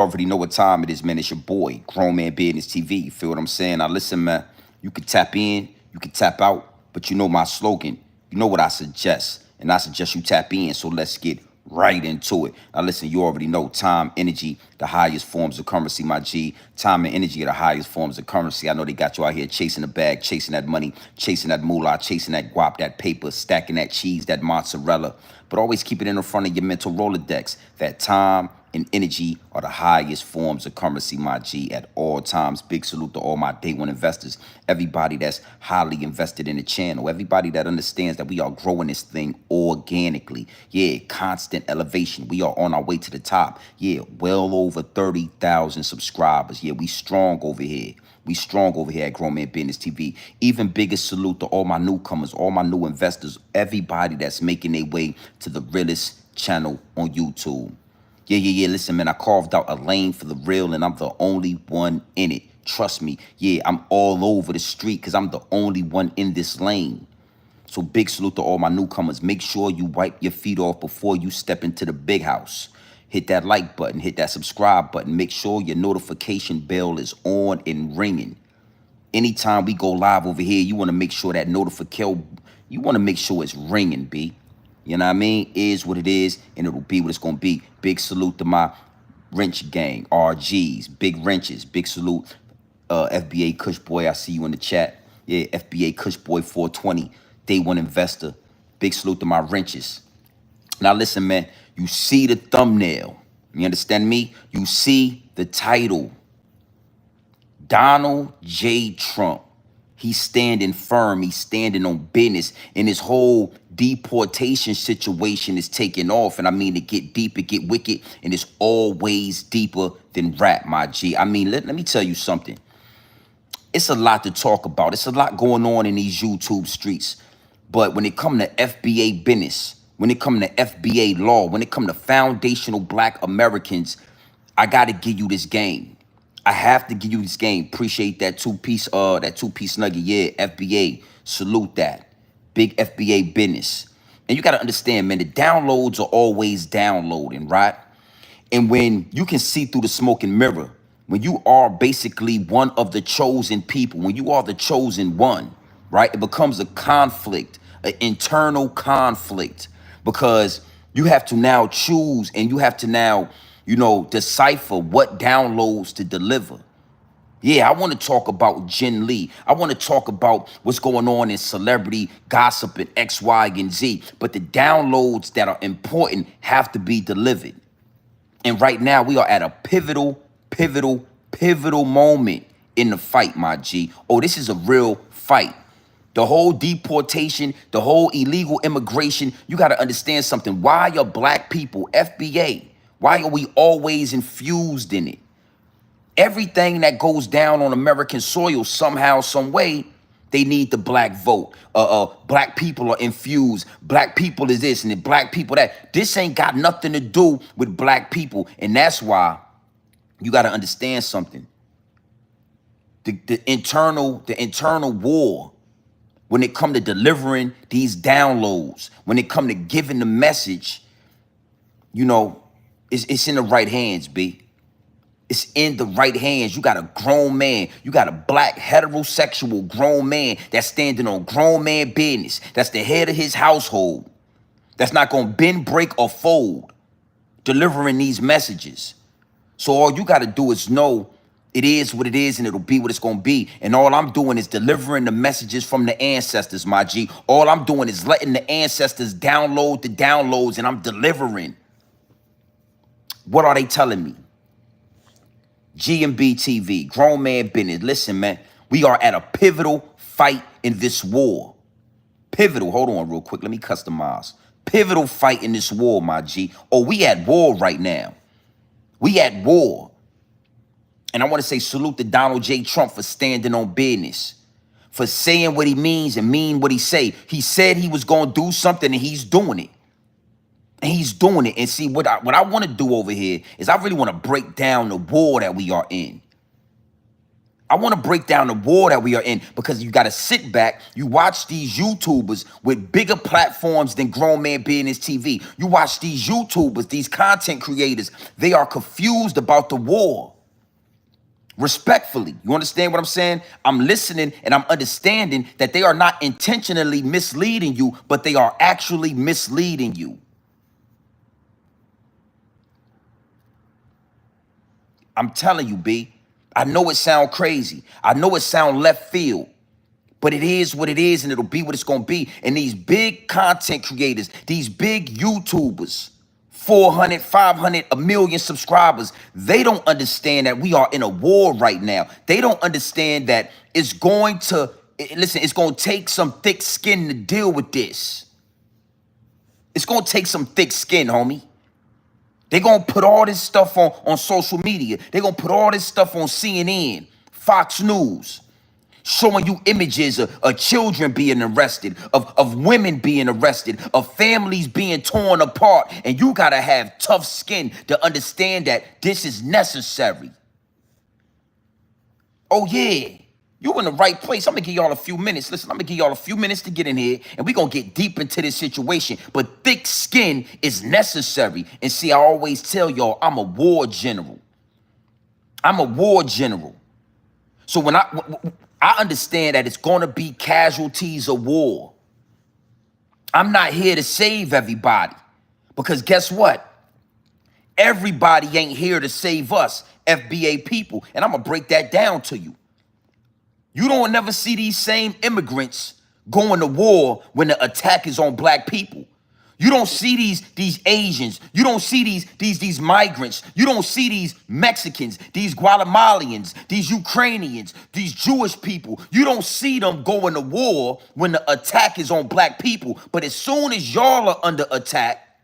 Already know what time it is, man. It's your boy, Grown Man Business TV. You feel what I'm saying? Now listen, man, you can tap in, you can tap out, but you know my slogan. You know what I suggest. And I suggest you tap in, so let's get right into it. Now listen, you already know time, energy, the highest forms of currency, my G. Time and energy are the highest forms of currency. I know they got you out here chasing the bag, chasing that money, chasing that moolah, chasing that guap, that paper, stacking that cheese, that mozzarella. But always keep it in the front of your mental Rolodex. That time and energy are the highest forms of currency, my G, at all times. Big salute to all my day one investors, everybody that's highly invested in the channel, everybody that understands that we are growing this thing organically. Yeah, constant elevation. We are on our way to the top. Yeah, well over 30,000 subscribers. Yeah, we strong over here. We strong over here at Grown Man Business TV. Even bigger salute to all my newcomers, all my new investors, everybody that's making their way to the Realest channel on YouTube. Yeah. Listen, man, I carved out a lane for the real, and I'm the only one in it. Trust me. Yeah, I'm all over the street because I'm the only one in this lane. So big salute to all my newcomers. Make sure you wipe your feet off before you step into the big house. Hit that like button, hit that subscribe button. Make sure your notification bell is on and ringing. Anytime we go live over here, you want to make sure that you want to make sure it's ringing, B. You know what I mean? Is what it is, and it'll be what it's going to be. Big salute to my wrench gang, RGs, big wrenches. Big salute, FBA Kush Boy, I see you in the chat. Yeah, FBA Kush Boy 420, day one investor. Big salute to my wrenches. Now listen, man, you see the thumbnail. You understand me? You see the title. Donald J. Trump. He's standing firm. He's standing on business. And his whole deportation situation is taking off. And I mean, to get deep, it get wicked. And it's always deeper than rap, my G. I mean, let me tell you something. It's a lot to talk about. It's a lot going on in these YouTube streets. But when it comes to FBA business, when it comes to FBA law, when it comes to foundational Black Americans, I got to give you this game. I have to give you this game. Appreciate that two-piece nugget. Yeah, FBA, salute that. Big FBA business. And you got to understand, man, the downloads are always downloading, right? And when you can see through the smoke and mirror, when you are basically one of the chosen people, when you are the chosen one, right, it becomes a conflict, an internal conflict, because you have to now choose and you have to now, decipher what downloads to deliver. Yeah, I want to talk about Jen Lee. I want to talk about what's going on in celebrity gossip and X, Y, and Z. But the downloads that are important have to be delivered. And right now we are at a pivotal moment in the fight, my G. Oh, this is a real fight. The whole deportation, the whole illegal immigration, you got to understand something. Why are Black people, FBA, why are we always infused in it? Everything that goes down on American soil, somehow, some way, they need the Black vote. Black people are infused. Black people is this and the Black people that. This ain't got nothing to do with Black people. And that's why you got to understand something. The internal war, when it come to delivering these downloads, when it come to giving the message, it's in the right hands, B. It's in the right hands. You got a grown man. You got a Black heterosexual grown man that's standing on grown man business. That's the head of his household. That's not going to bend, break, or fold, delivering these messages. So all you got to do is know it is what it is and it'll be what it's going to be. And all I'm doing is delivering the messages from the ancestors, my G. All I'm doing is letting the ancestors download the downloads and I'm delivering. What are they telling me? GMB TV, Grown Man Business. Listen, man, we are at a pivotal fight in this war. Pivotal, hold on real quick. Let me customize. Pivotal fight in this war, my G. Oh, we at war right now. We at war. And I want to say salute to Donald J. Trump for standing on business, for saying what he means and mean what he say. He said he was going to do something and he's doing it. And he's doing it. And see, what I want to do over here is I really want to break down the war that we are in. I want to break down the war that we are in, because you got to sit back. You watch these YouTubers with bigger platforms than Grown Man Business TV. You watch these YouTubers, these content creators. They are confused about the war. Respectfully, you understand what I'm saying? I'm listening and I'm understanding that they are not intentionally misleading you, but they are actually misleading you. I'm telling you, B. I know it sound crazy. I know it sound left field, but it is what it is, and it'll be what it's going to be. And these big content creators, these big YouTubers, 400, 500, a million subscribers, they don't understand that we are in a war right now. They don't understand that it's going to, listen, it's going to take some thick skin to deal with this. It's going to take some thick skin, homie. They're going to put all this stuff on social media. They're going to put all this stuff on CNN, Fox News, showing you images of children being arrested, of women being arrested, of families being torn apart. And you got to have tough skin to understand that this is necessary. Oh, yeah. You in the right place. I'm going to give y'all a few minutes. Listen, I'm going to give y'all a few minutes to get in here, and we're going to get deep into this situation. But thick skin is necessary. And see, I always tell y'all, I'm a war general. I'm a war general. So when I understand that it's going to be casualties of war. I'm not here to save everybody, because guess what? Everybody ain't here to save us, FBA people. And I'm going to break that down to you. You don't never see these same immigrants going to war when the attack is on black people. You don't see these Asians. You don't see these migrants. You don't see these Mexicans, these Guatemalans, these Ukrainians, these Jewish people. You don't see them going to war when the attack is on black people. But as soon as y'all are under attack,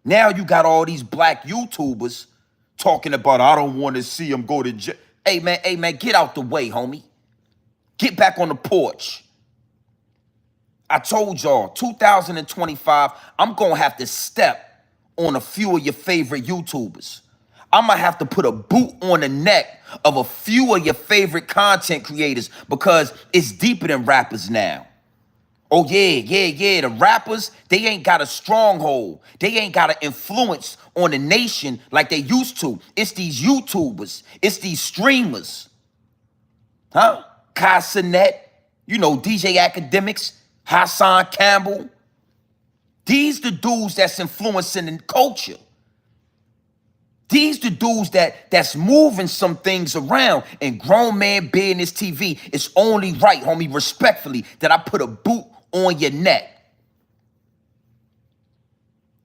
now you got all these black YouTubers talking about, I don't want to see them go to jail. Hey man, get out the way, homie. Get back on the porch. I told y'all, 2025, I'm going to have to step on a few of your favorite YouTubers. I'm going to have to put a boot on the neck of a few of your favorite content creators, because it's deeper than rappers now. Oh, yeah. The rappers, they ain't got a stronghold. They ain't got an influence on the nation like they used to. It's these YouTubers. It's these streamers. Huh? Casanet, you know, DJ Academics, Hassan Campbell. These the dudes that's influencing the culture. These the dudes that's moving some things around. And Grown Man Business TV, it's only right, homie, respectfully, that I put a boot on your neck.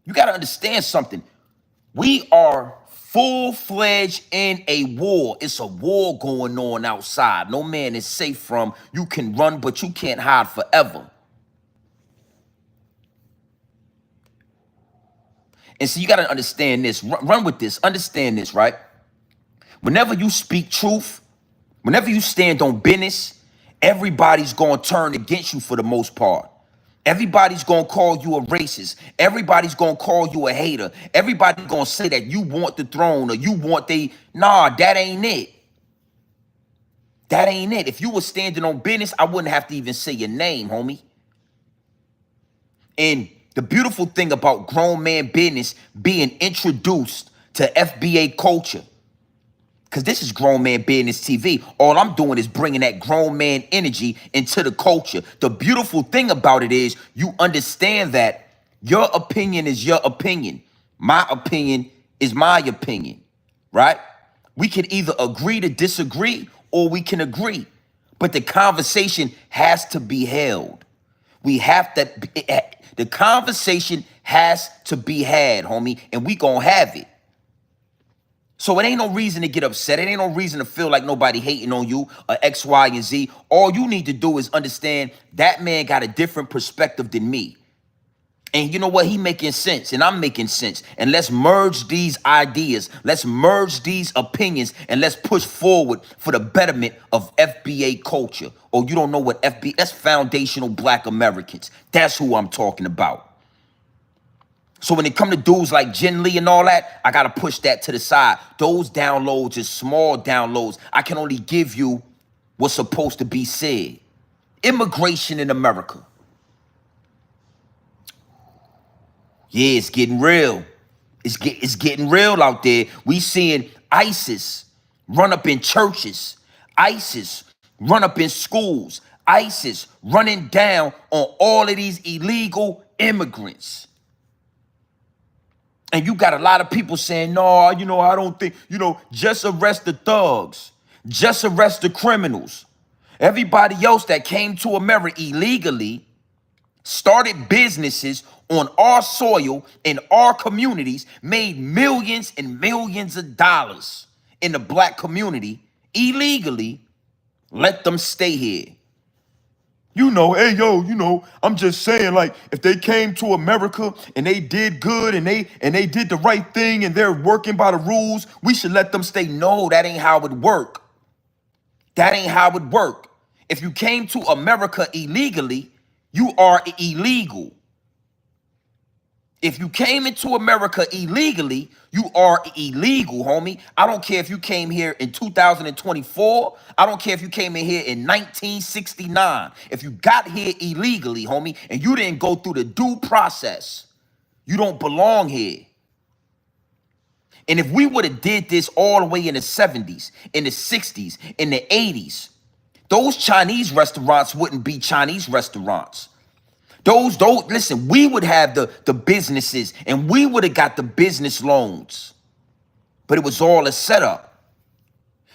You got to understand something. We are full-fledged in a war. It's a war going on outside. No man is safe from. You can run, but you can't hide forever. And so you got to understand this. Run with this. Understand this, right? Whenever you speak truth, whenever you stand on business, everybody's going to turn against you for the most part. Everybody's going to call you a racist. Everybody's going to call you a hater. Everybody's going to say that you want the throne or you want nah, that ain't it. That ain't it. If you were standing on business, I wouldn't have to even say your name, homie. And the beautiful thing about Grown Man Business being introduced to FBA culture, because this is Grown Man Business TV. All I'm doing is bringing that grown man energy into the culture. The beautiful thing about it is you understand that your opinion is your opinion. My opinion is my opinion, right? We can either agree to disagree or we can agree. But the conversation has to be held. The conversation has to be had, homie, and we gonna have it. So it ain't no reason to get upset. It ain't no reason to feel like nobody hating on you or X, Y, and Z. All you need to do is understand that man got a different perspective than me. And you know what? He making sense and I'm making sense. And let's merge these ideas. Let's merge these opinions and let's push forward for the betterment of FBA culture. Oh, you don't know what FBA, that's foundational Black Americans. That's who I'm talking about. So when it come to dudes like Jen Lee and all that, I got to push that to the side. Those downloads is small downloads. I can only give you what's supposed to be said. Immigration in America. Yeah, it's getting real. It's getting real out there. We seeing ISIS run up in churches, ISIS run up in schools, ISIS running down on all of these illegal immigrants. And you got a lot of people saying, no, you know, I don't think, you know, just arrest the thugs, just arrest the criminals. Everybody else that came to America illegally started businesses on our soil in our communities, made millions and millions of dollars in the black community illegally. Let them stay here. You know, hey, yo, you know, I'm just saying, like, if they came to America and they did good and they did the right thing and they're working by the rules, we should let them stay. No, that ain't how it work. That ain't how it work. If you came to America illegally, you are illegal. If you came into America illegally, you are illegal, homie. I don't care if you came here in 2024. I don't care if you came in here in 1969. If you got here illegally, homie, and you didn't go through the due process, you don't belong here. And if we would have did this all the way in the 70s, in the 60s, in the 80s, those Chinese restaurants wouldn't be Chinese restaurants. Those, listen, we would have the businesses and we would have got the business loans. But it was all a setup.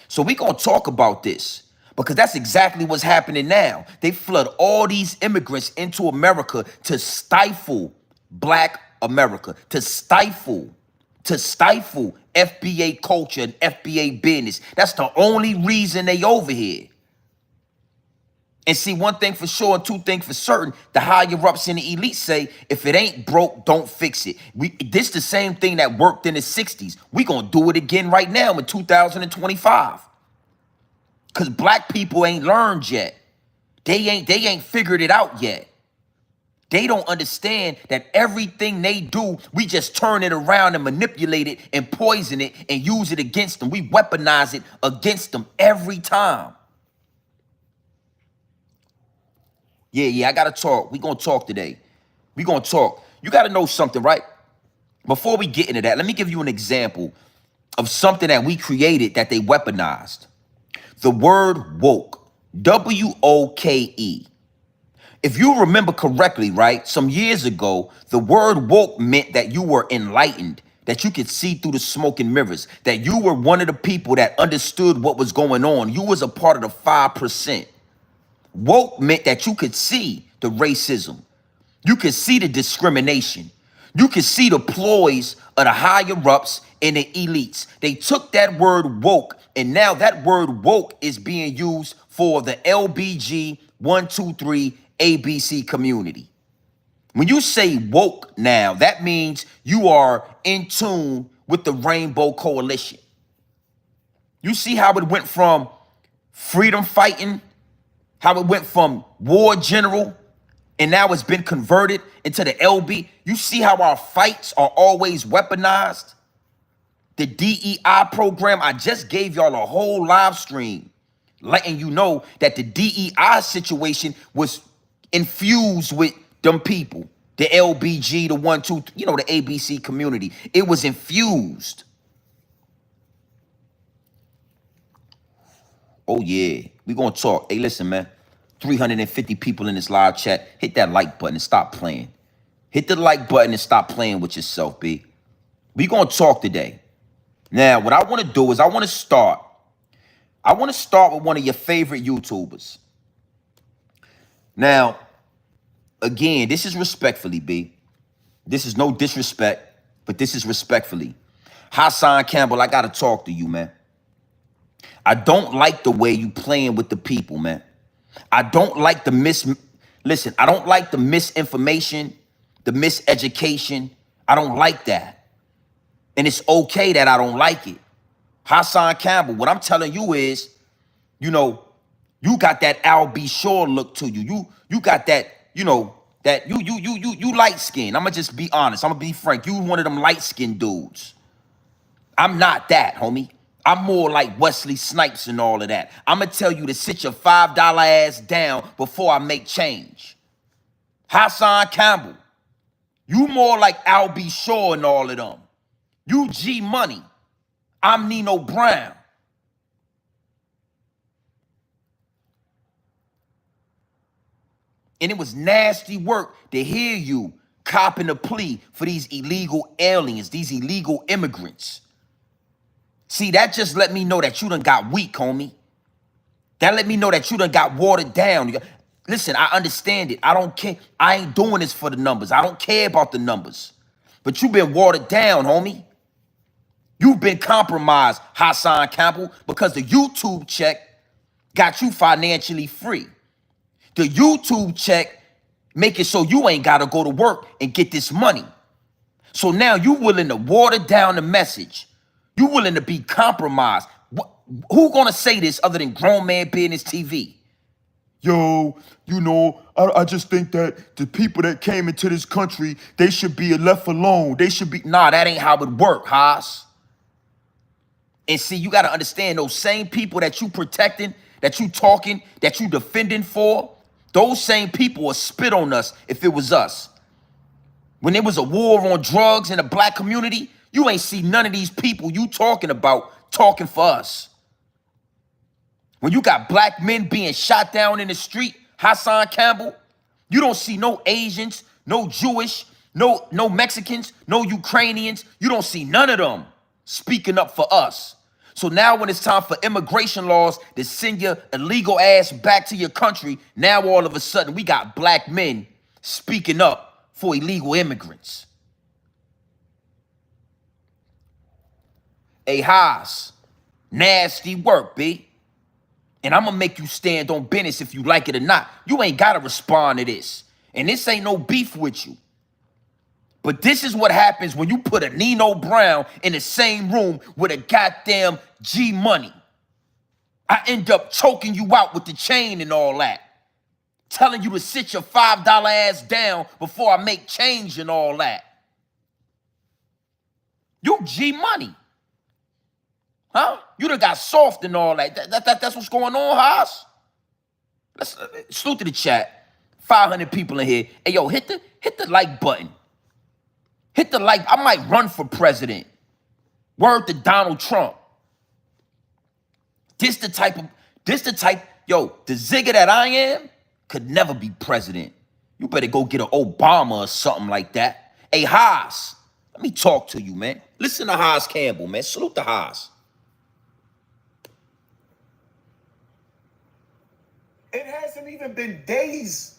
So we're going to talk about this because that's exactly what's happening now. They flood all these immigrants into America to stifle black America, to stifle FBA culture and FBA business. That's the only reason they over here. And see, one thing for sure and two things for certain, the higher ups in the elite say, if it ain't broke, don't fix it. This the same thing that worked in the 60s. We gonna do it again right now in 2025. Because black people ain't learned yet. They ain't figured it out yet. They don't understand that everything they do, we just turn it around and manipulate it and poison it and use it against them. We weaponize it against them every time. Yeah, I gotta talk. We gonna talk today. We gonna talk. You gotta know something, right? Before we get into that, let me give you an example of something that we created that they weaponized. The word woke, W-O-K-E. If you remember correctly, right, some years ago, the word woke meant that you were enlightened, that you could see through the smoke and mirrors, that you were one of the people that understood what was going on. You was a part of the 5%. Woke meant that you could see the racism. You could see the discrimination. You could see the ploys of the higher ups and the elites. They took that word woke, and now that word woke is being used for the LBG 123 ABC community. When you say woke now, that means you are in tune with the Rainbow Coalition. You see how it went from freedom fighting, how it went from war general, and now it's been converted into the LB. You see how our fights are always weaponized? The DEI program, I just gave y'all a whole live stream letting you know that the DEI situation was infused with them people. The LBG, the 1, 2, you know, the ABC community. It was infused. Oh, yeah. We're going to talk. Hey, listen, man. 350 people in this live chat. Hit that like button and stop playing. Hit the like button and stop playing with yourself, B. We're going to talk today. Now, what I want to do is I want to start with one of your favorite YouTubers. Now, again, this is respectfully, B. This is no disrespect, but this is respectfully. Hassan Campbell, I got to talk to you, man. I don't like the way you playing with the people, man. I don't like the I don't like the misinformation, the miseducation. I don't like that. And it's okay that I don't like it. Hassan Campbell, what I'm telling you is, you know, you got that Al B. Shore look to you. You got that, you know, that you light skinned. I'm gonna just be honest. I'm gonna be frank. You one of them light skinned dudes. I'm not that, homie. I'm more like Wesley Snipes and all of that. I'm going to tell you to sit your $5 ass down before I make change. Hassan Campbell, you more like Al B. Shaw and all of them. You G Money. I'm Nino Brown. And it was nasty work to hear you copping a plea for these illegal aliens, these illegal immigrants. See, that just let me know that you done got weak, homie. That let me know that you done got watered down. Listen, I understand it. I don't care. I ain't doing this for the numbers. I don't care about the numbers. But you've been watered down, homie. You've been compromised, Hassan Campbell, because the YouTube check got you financially free. The YouTube check make it so you ain't got to go to work and get this money. So now you willing to water down the message. You willing to be compromised. Who gonna say this other than Grown Man Business TV? Yo, you know, I just think that the people that came into this country, they should be left alone. They should be... Nah, that ain't how it work, Haas. And see, you gotta understand those same people that you protecting, that you talking, that you defending for, those same people will spit on us if it was us. When there was a war on drugs in the black community, you ain't see none of these people you talking about talking for us. When you got black men being shot down in the street, Hassan Campbell, you don't see no Asians, no Jewish, no Mexicans, no Ukrainians. You don't see none of them speaking up for us. So now when it's time for immigration laws to send your illegal ass back to your country, now all of a sudden we got black men speaking up for illegal immigrants. Hey, Haas, nasty work, B. And I'm going to make you stand on business if you like it or not. You ain't got to respond to this. And this ain't no beef with you. But this is what happens when you put a Nino Brown in the same room with a goddamn G Money. I end up choking you out with the chain and all that. Telling you to sit your $5 ass down before I make change and all that. You G Money. Huh? You done got soft and all that. That's what's going on, Haas. Let's salute to the chat. 500 people in here. Hey, yo, hit the like button. Hit the like. I might run for president. Word to Donald Trump. This the type, yo, the zigger that I am could never be president. You better go get an Obama or something like that. Hey, Haas, let me talk to you, man. Listen to Haas Campbell, man. Salute to Haas. It hasn't even been days.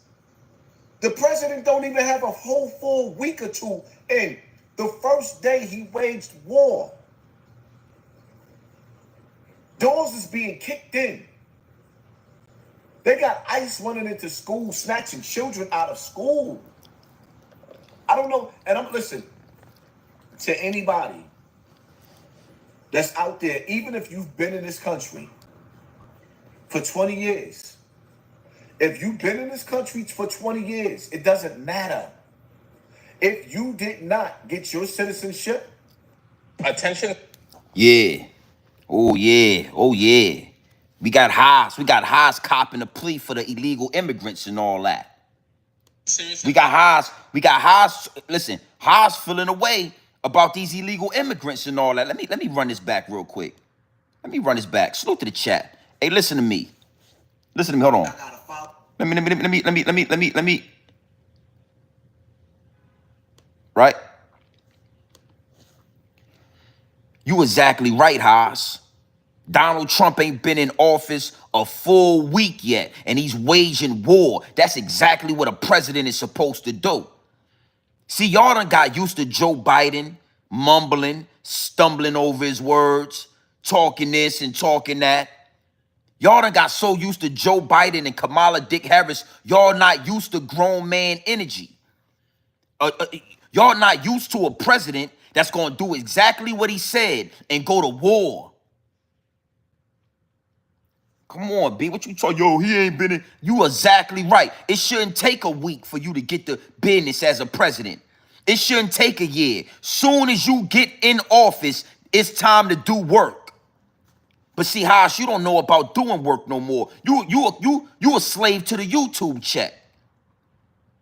The president don't even have a whole full week or two in. The first day he waged war. Doors is being kicked in. They got ICE running into school, snatching children out of school. I don't know. And listen, to anybody that's out there, even if you've been in this country for 20 years, if you've been in this country for 20 years, it doesn't matter. If you did not get your citizenship, attention. Yeah. Oh, yeah. Oh, yeah. We got Haas copping a plea for the illegal immigrants and all that. Seriously? We got Haas, listen, Haas feeling away about these illegal immigrants and all that. Let me run this back real quick. Let me run this back. Salute to the chat. Hey, listen to me. Listen to me, hold on. Let me. Right? You exactly right, Haas. Donald Trump ain't been in office a full week yet, and he's waging war. That's exactly what a president is supposed to do. See, y'all done got used to Joe Biden mumbling, stumbling over his words, talking this and talking that. Y'all done got so used to Joe Biden and Kamala Dick Harris, y'all not used to grown man energy. Y'all not used to a president that's going to do exactly what he said and go to war. Come on, B, what you talking? Yo, he ain't been in... You exactly right. It shouldn't take a week for you to get the business as a president. It shouldn't take a year. Soon as you get in office, it's time to do work. But see, Haas, you don't know about doing work no more. You a slave to the YouTube check.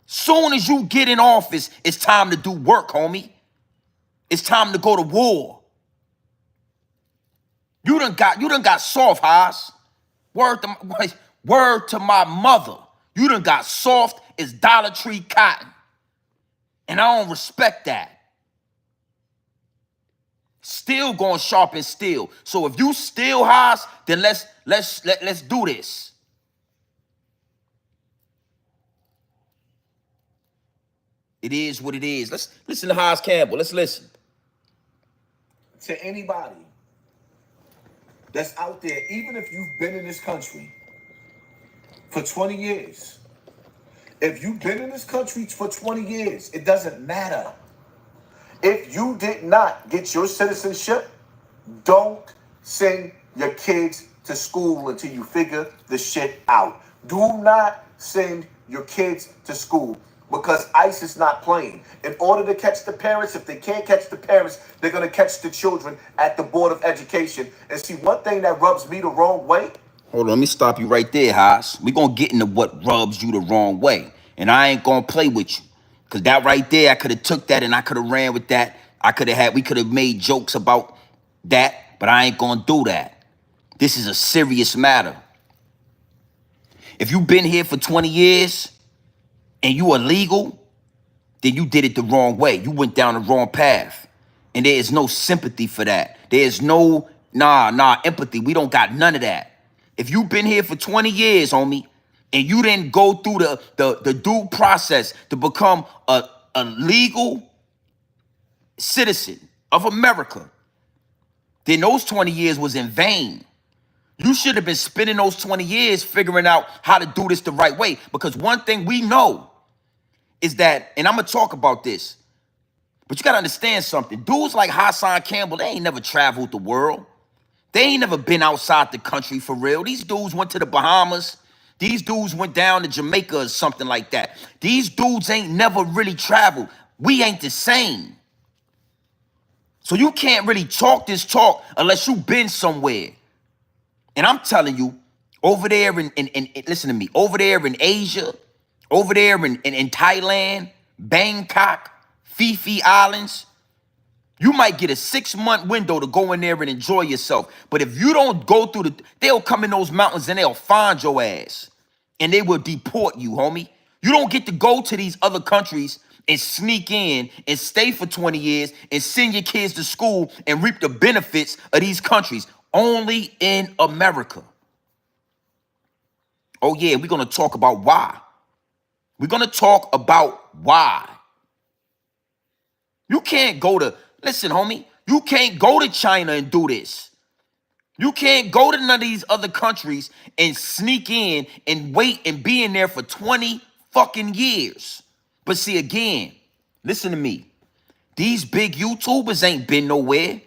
Soon as you get in office, it's time to do work, homie. It's time to go to war. You done got soft, Haas. Word to my mother. You done got soft as Dollar Tree cotton. And I don't respect that. Still going sharpen steel. So if you still Haas, then let's do this. It is what it is. Let's listen to Hassan Campbell. Let's listen. To anybody that's out there, even if you've been in this country for 20 years, if you've been in this country for 20 years, it doesn't matter. If you did not get your citizenship, don't send your kids to school until you figure the shit out. Do not send your kids to school because ICE is not playing. In order to catch the parents, if they can't catch the parents, they're going to catch the children at the Board of Education. And see, one thing that rubs me the wrong way. Hold on, let me stop you right there, Haas. We're going to get into what rubs you the wrong way. And I ain't going to play with you. Because that right there, I could have took that and I could have ran with that. We could have made jokes about that, but I ain't going to do that. This is a serious matter. If you've been here for 20 years and you are legal, then you did it the wrong way. You went down the wrong path. And there is no sympathy for that. There is no, empathy. We don't got none of that. If you've been here for 20 years, homie, and you didn't go through the due process to become a legal citizen of America, then those 20 years was in vain. You should have been spending those 20 years figuring out how to do this the right way. Because one thing we know is that, and I'm going to talk about this, but you got to understand something. Dudes like Hassan Campbell, they ain't never traveled the world. They ain't never been outside the country for real. These dudes went to the Bahamas. These dudes went down to Jamaica or something like that. These dudes ain't never really traveled. We ain't the same. So you can't really talk this talk unless you've been somewhere. And I'm telling you, over there in listen to me, over there in Asia, over there in Thailand, Bangkok, Fifi Islands, you might get a 6-month window to go in there and enjoy yourself. But if you don't go through they'll come in those mountains and they'll find your ass. And they will deport you, homie. You don't get to go to these other countries and sneak in and stay for 20 years and send your kids to school and reap the benefits of these countries. Only in America. Oh yeah, we're going to talk about why. We're going to talk about why. You can't go to, listen, homie, you can't go to China and do this. You can't go to none of these other countries and sneak in and wait and be in there for 20 fucking years. But see, again, listen to me. These big YouTubers ain't been nowhere.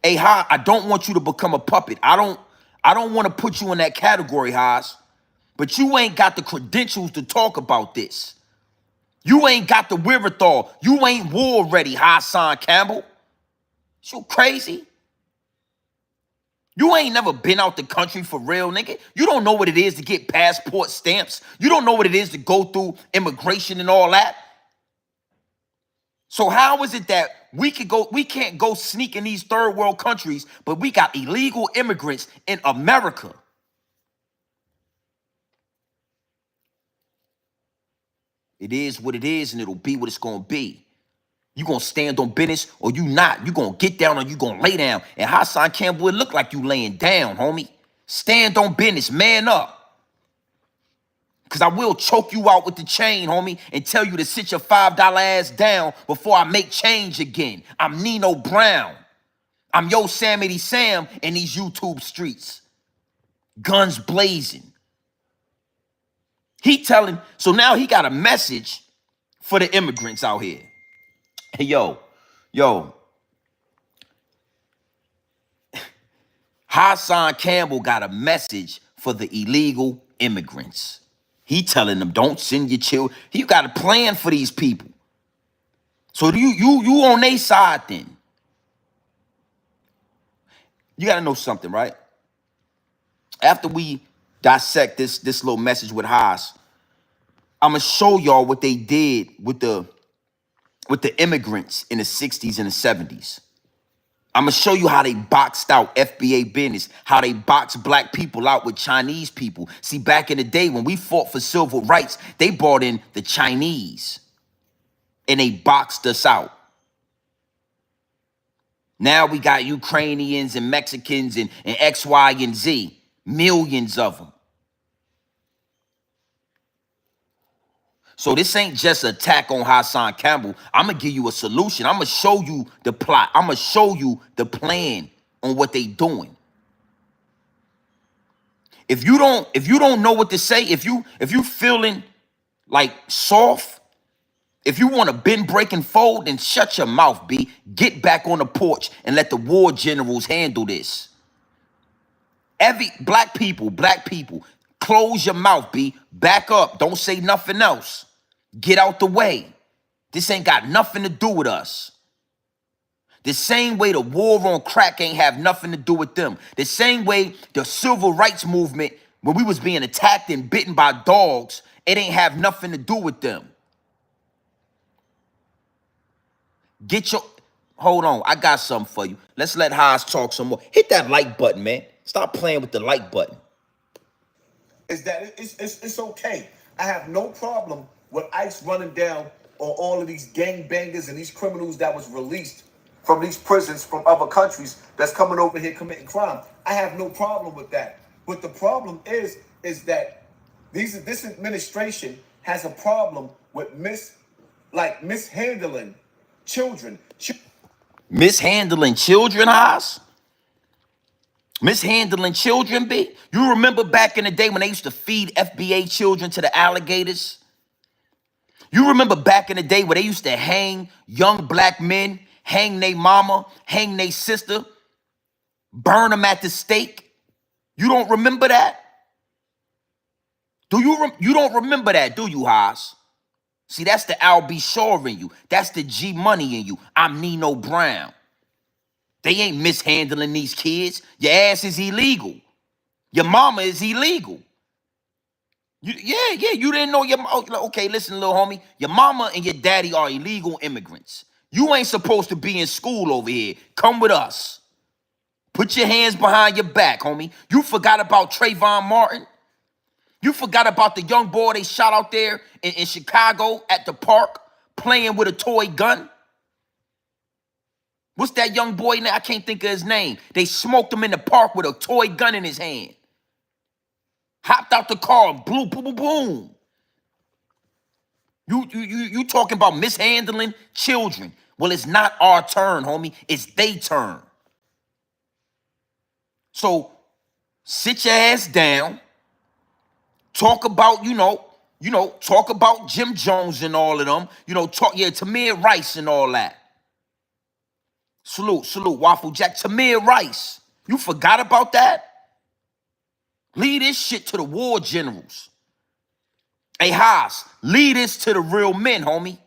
Hey, Ha, I don't want you to become a puppet. I don't want to put you in that category, Haas. But you ain't got the credentials to talk about this. You ain't got the wherewithal. You ain't war ready, Hassan Campbell. You crazy? You ain't never been out the country for real, nigga. You don't know what it is to get passport stamps. You don't know what it is to go through immigration and all that. So how is it that we can't go sneak in these third world countries, but we got illegal immigrants in America? It is what it is, and it'll be what it's gonna be. You gonna stand on business or you not? You gonna get down or you gonna lay down? And Hassan Campbell, it look like you laying down, homie. Stand on business, man up. Because I will choke you out with the chain, homie, and tell you to sit your $5 ass down before I make change again. I'm Nino Brown. I'm Yosemite Sam in these YouTube streets. Guns blazing. So now he got a message for the immigrants out here. Hey, yo. Hassan Campbell got a message for the illegal immigrants. He telling them, don't send your children. He got a plan for these people. So you on their side then. You got to know something, right? After we dissect this little message with Haas, I'm gonna show y'all what they did with the immigrants in the 60s and the 70s. I'm gonna show you how they boxed out FBA business, how they boxed black people out with Chinese people. See, back in the day when we fought for civil rights, they brought in the Chinese and they boxed us out. Now we got Ukrainians and Mexicans and X, Y, and Z, millions of them. So this ain't just an attack on Hassan Campbell. I'm gonna give you a solution. I'm gonna show you the plot. I'm gonna show you the plan on what they doing. If you don't know what to say, if you feeling like soft, if you want to bend, break, and fold, then shut your mouth, B. Get back on the porch and let the war generals handle this. Every black people, close your mouth, B. Back up. Don't say nothing else. Get out the way. This ain't got nothing to do with us. The same way the war on crack ain't have nothing to do with them. The same way the civil rights movement, when we was being attacked and bitten by dogs, it ain't have nothing to do with them. Get your, hold on, I got something for you. Let's let Haas talk some more. Hit that like button, man. Stop playing with the like button. Is that it's okay. I have no problem with ICE running down on all of these gangbangers and these criminals that was released from these prisons from other countries that's coming over here committing crime. I have no problem with that. But the problem is that this administration has a problem with mishandling children. Mishandling children, Haas? Mishandling children, B? You remember back in the day when they used to feed FBA children to the alligators? You remember back in the day where they used to hang young black men, hang their mama, hang their sister, burn them at the stake? You don't remember that? You don't remember that, do you, Haas? See, that's the Al B. Shore in you. That's the G Money in you. I'm Nino Brown. They ain't mishandling these kids. Your ass is illegal. Your mama is illegal. You didn't know okay, listen, little homie. Your mama and your daddy are illegal immigrants. You ain't supposed to be in school over here. Come with us. Put your hands behind your back, homie. You forgot about Trayvon Martin? You forgot about the young boy they shot out there in Chicago at the park playing with a toy gun? What's that young boy name? I can't think of his name. They smoked him in the park with a toy gun in his hand. Hopped out the car and blew, boom, boom, boom. You talking about mishandling children. Well, it's not our turn, homie. It's they turn. So sit your ass down. Talk about, talk about Jim Jones and all of them. Tamir Rice and all that. Salute, Waffle Jack. Tamir Rice. You forgot about that? Leave this shit to the war generals. Hey, Haas, leave this to the real men, homie.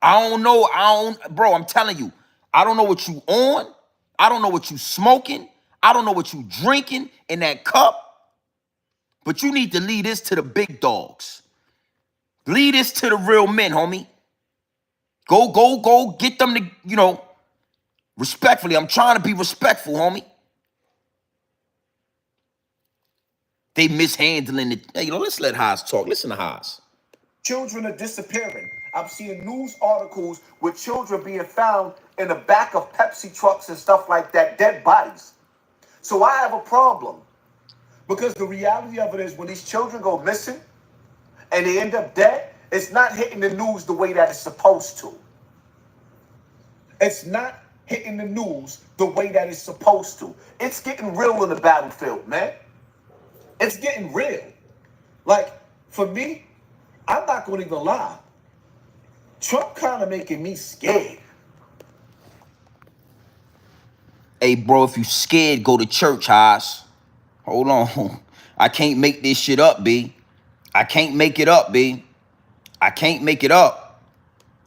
Bro, I'm telling you, I don't know what you on. I don't know what you smoking. I don't know what you drinking in that cup. But you need to leave this to the big dogs. Leave this to the real men, homie. Go get them to, respectfully. I'm trying to be respectful, homie. They mishandling it. Hey, let's let Haas talk. Listen to Haas. Children are disappearing. I'm seeing news articles with children being found in the back of Pepsi trucks and stuff like that, dead bodies. So I have a problem. Because the reality of it is when these children go missing and they end up dead, it's not hitting the news the way that it's supposed to. It's not hitting the news the way that it's supposed to. It's getting real in the battlefield, man. It's getting real. Like, for me, I'm not going to even lie. Trump kind of making me scared. Hey, bro, if you scared, go to church, Haas. Hold on. I can't make this shit up, B. I can't make it up, B. I can't make it up.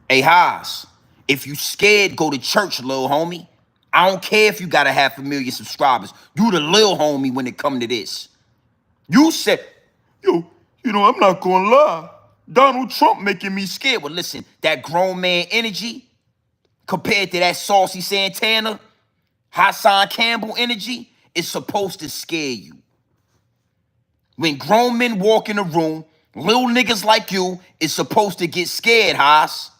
Hey, Haas, if you scared, go to church, little homie. I don't care if you got 500,000 subscribers. You the lil homie when it come to this. You said, Yo, I'm not gonna lie. Donald Trump making me scared. scared. Well, listen, that grown man energy compared to that saucy Santana, Hassan Campbell energy is supposed to scare you. When grown men walk in a room, little niggas like you is supposed to get scared, Haas.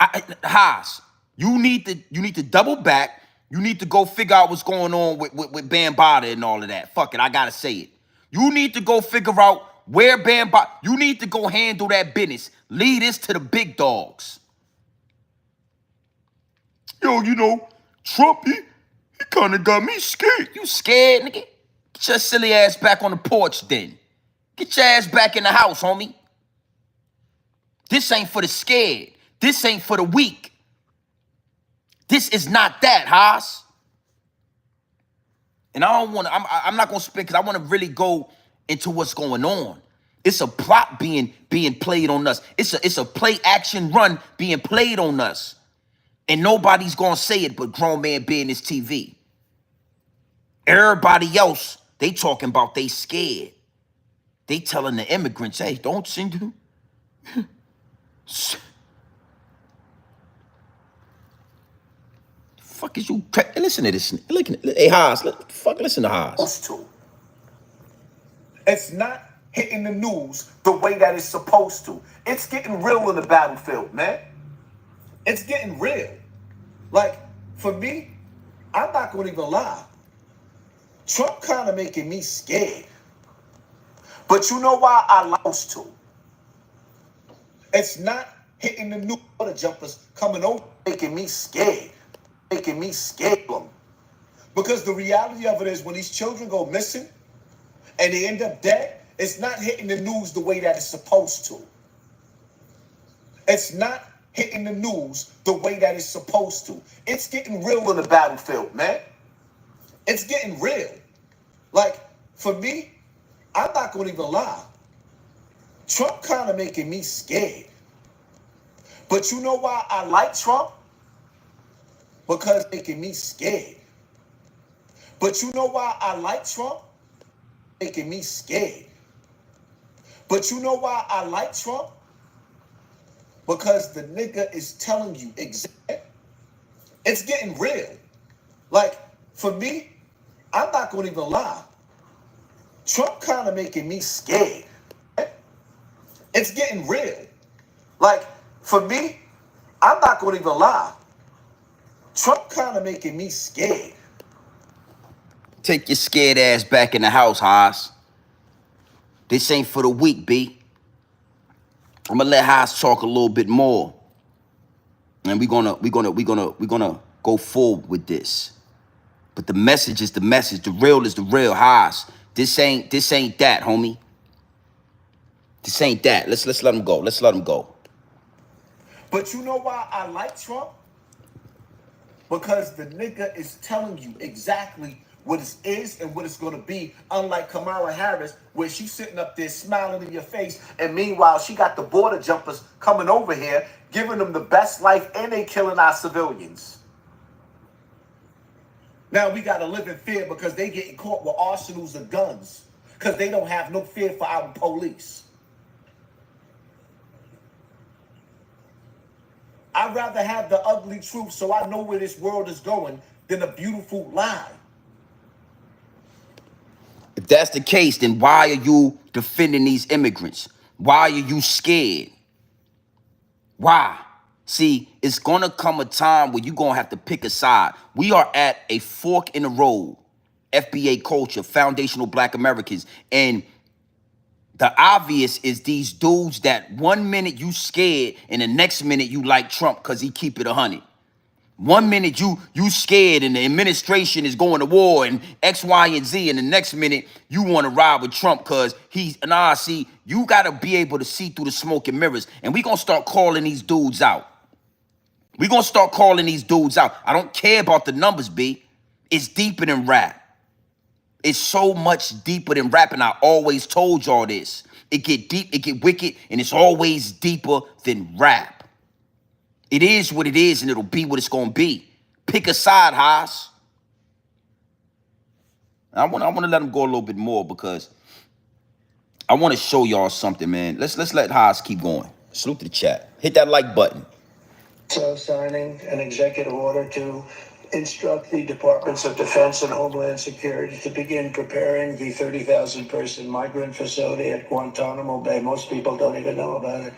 Haas, you need to double back. You need to go figure out what's going on with Bambaataa and all of that. Fuck it, I gotta say it. You need to go figure out where Bambaataa. You need to go handle that business. Lead this to the big dogs. Yo, Trump, he kind of got me scared. You scared, nigga? Get your silly ass back on the porch then. Get your ass back in the house, homie. This ain't for the scared. This ain't for the weak. This is not that, Haas. And I don't want to, I'm not going to speak because I want to really go into what's going on. It's a plot being played on us. It's a play action run being played on us. And nobody's going to say it but grown man business TV. Everybody else, they talking about they scared. They telling the immigrants, hey, don't send you. Fuck is you? Listen to this. Hey, Haas. Listen to Haas. It's not hitting the news the way that it's supposed to. It's getting real in the battlefield, man. It's getting real. Like, for me, I'm not going to even lie. Trump kind of making me scared. But you know why I lost to? It's not hitting the news or the jumpers coming over making me scared. Making me scared of them. Because the reality of it is when these children go missing and they end up dead, it's not hitting the news the way that it's supposed to. It's not hitting the news the way that it's supposed to. It's getting real in the battlefield, man. It's getting real. Like, for me, I'm not going to even lie. Trump kind of making me scared. But you know why I like Trump? Because making me scared. But you know why I like Trump? Making me scared. But you know why I like Trump? Because the nigga is telling you exactly. It's getting real. Like, for me, I'm not going to even lie. Trump kind of making me scared. It's getting real. Like, for me, I'm not going to even lie. Trump kind of making me scared. Take your scared ass back in the house, Haas. This ain't for the weak, B. I'm gonna let Haas talk a little bit more, and we're gonna go forward with this. But the message is the message. The real is the real, Haas. This ain't that, homie. This ain't that. Let's let him go. Let's let him go. But you know why I like Trump? Because the nigga is telling you exactly what it is and what it's going to be, unlike Kamala Harris, where she's sitting up there smiling in your face, and meanwhile, she got the border jumpers coming over here, giving them the best life, and they killing our civilians. Now, we got to live in fear because they getting caught with arsenals of guns, because they don't have no fear for our police. I'd rather have the ugly truth so I know where this world is going than a beautiful lie. If that's the case, then why are you defending these immigrants? Why are you scared? Why? See, it's going to come a time where you're going to have to pick a side. We are at a fork in the road. FBA culture, foundational Black Americans. And the obvious is these dudes that 1 minute you scared and the next minute you like Trump because he keep it 100. 1 minute you scared and the administration is going to war and X, Y, and Z, and the next minute you want to ride with Trump because see, you got to be able to see through the smoke and mirrors. And we're going to start calling these dudes out. We're going to start calling these dudes out. I don't care about the numbers, B. It's deeper than rap. It's so much deeper than rap, and I always told y'all this. It get deep, it get wicked, and it's always deeper than rap. It is what it is, and it'll be what it's going to be. Pick a side, Haas. I want to let him go a little bit more because I want to show y'all something, man. Let's let Haas keep going. Salute to the chat. Hit that like button. So signing an executive order to instruct the Departments of Defense and Homeland Security to begin preparing the 30,000 person migrant facility at Guantanamo Bay. Most people don't even know about it.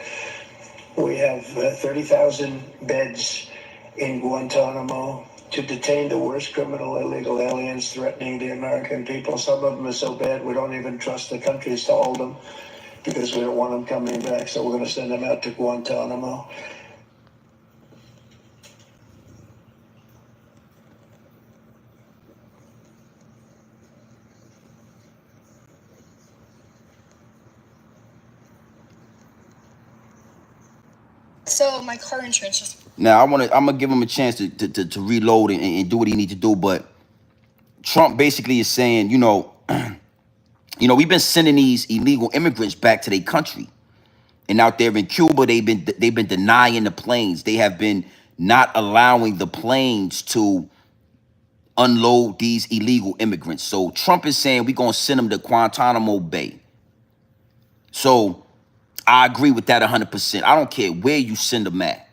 We have 30,000 beds in Guantanamo to detain the worst criminal illegal aliens threatening the American people. Some of them are so bad we don't even trust the countries to hold them because we don't want them coming back. So we're going to send them out to Guantanamo. So my car insurance just... Now I'm gonna give him a chance to reload and do what he need to do. But Trump basically is saying, we've been sending these illegal immigrants back to their country, and out there in Cuba, they've been denying the planes. They have been not allowing the planes to unload these illegal immigrants. So Trump is saying we're gonna send them to Guantanamo Bay. So I agree with that 100%. I don't care where you send them at.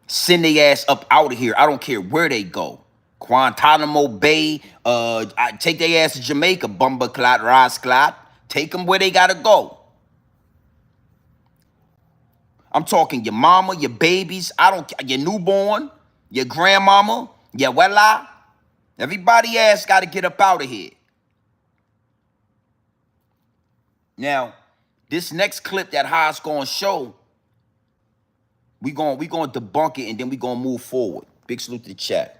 Send their ass up out of here. I don't care where they go. Guantanamo Bay, I take their ass to Jamaica, Bumba Clot, Ras Clot. Take them where they gotta go. I'm talking your mama, your babies, your newborn, your grandmama, your wella. Everybody ass gotta get up out of here. Now, this next clip that Haas gonna show, we gonna debunk it and then we gonna move forward. Big salute to the chat.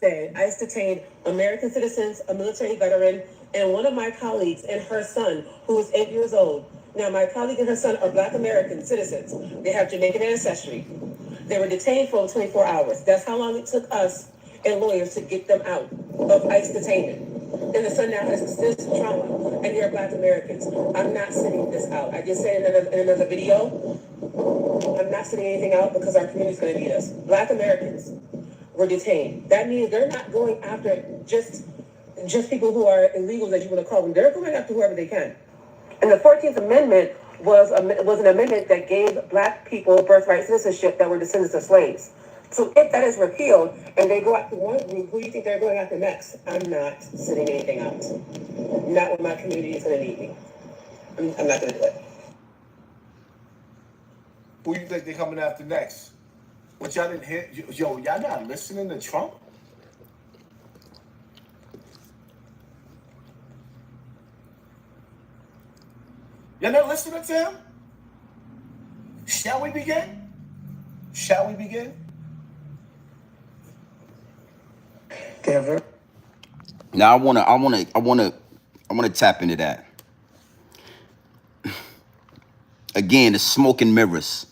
ICE detained American citizens, a military veteran, and one of my colleagues and her son, who is 8 years old. Now, my colleague and her son are Black American citizens. They have Jamaican ancestry. They were detained for 24 hours. That's how long it took us and lawyers to get them out of ICE detainment. And the son now has extensive trauma, and they're Black Americans. I'm not sitting this out. I just said in another video, I'm not sitting anything out because our community's going to need us. Black Americans were detained. That means they're not going after just people who are illegals, as you want to call them. They're going after whoever they can. And the 14th Amendment was an amendment that gave Black people birthright citizenship that were descendants of slaves. So if that is repealed and they go after one group, who do you think they're going after next? I'm not sitting anything out. Not when my community is going to need me. I'm not going to do it. Who you think they're coming after next? What y'all didn't hear? Yo, y'all not listening to Trump? Y'all not listening to him? Shall we begin? Shall we begin? Denver. Now I wanna tap into that. Again, the smoke and mirrors.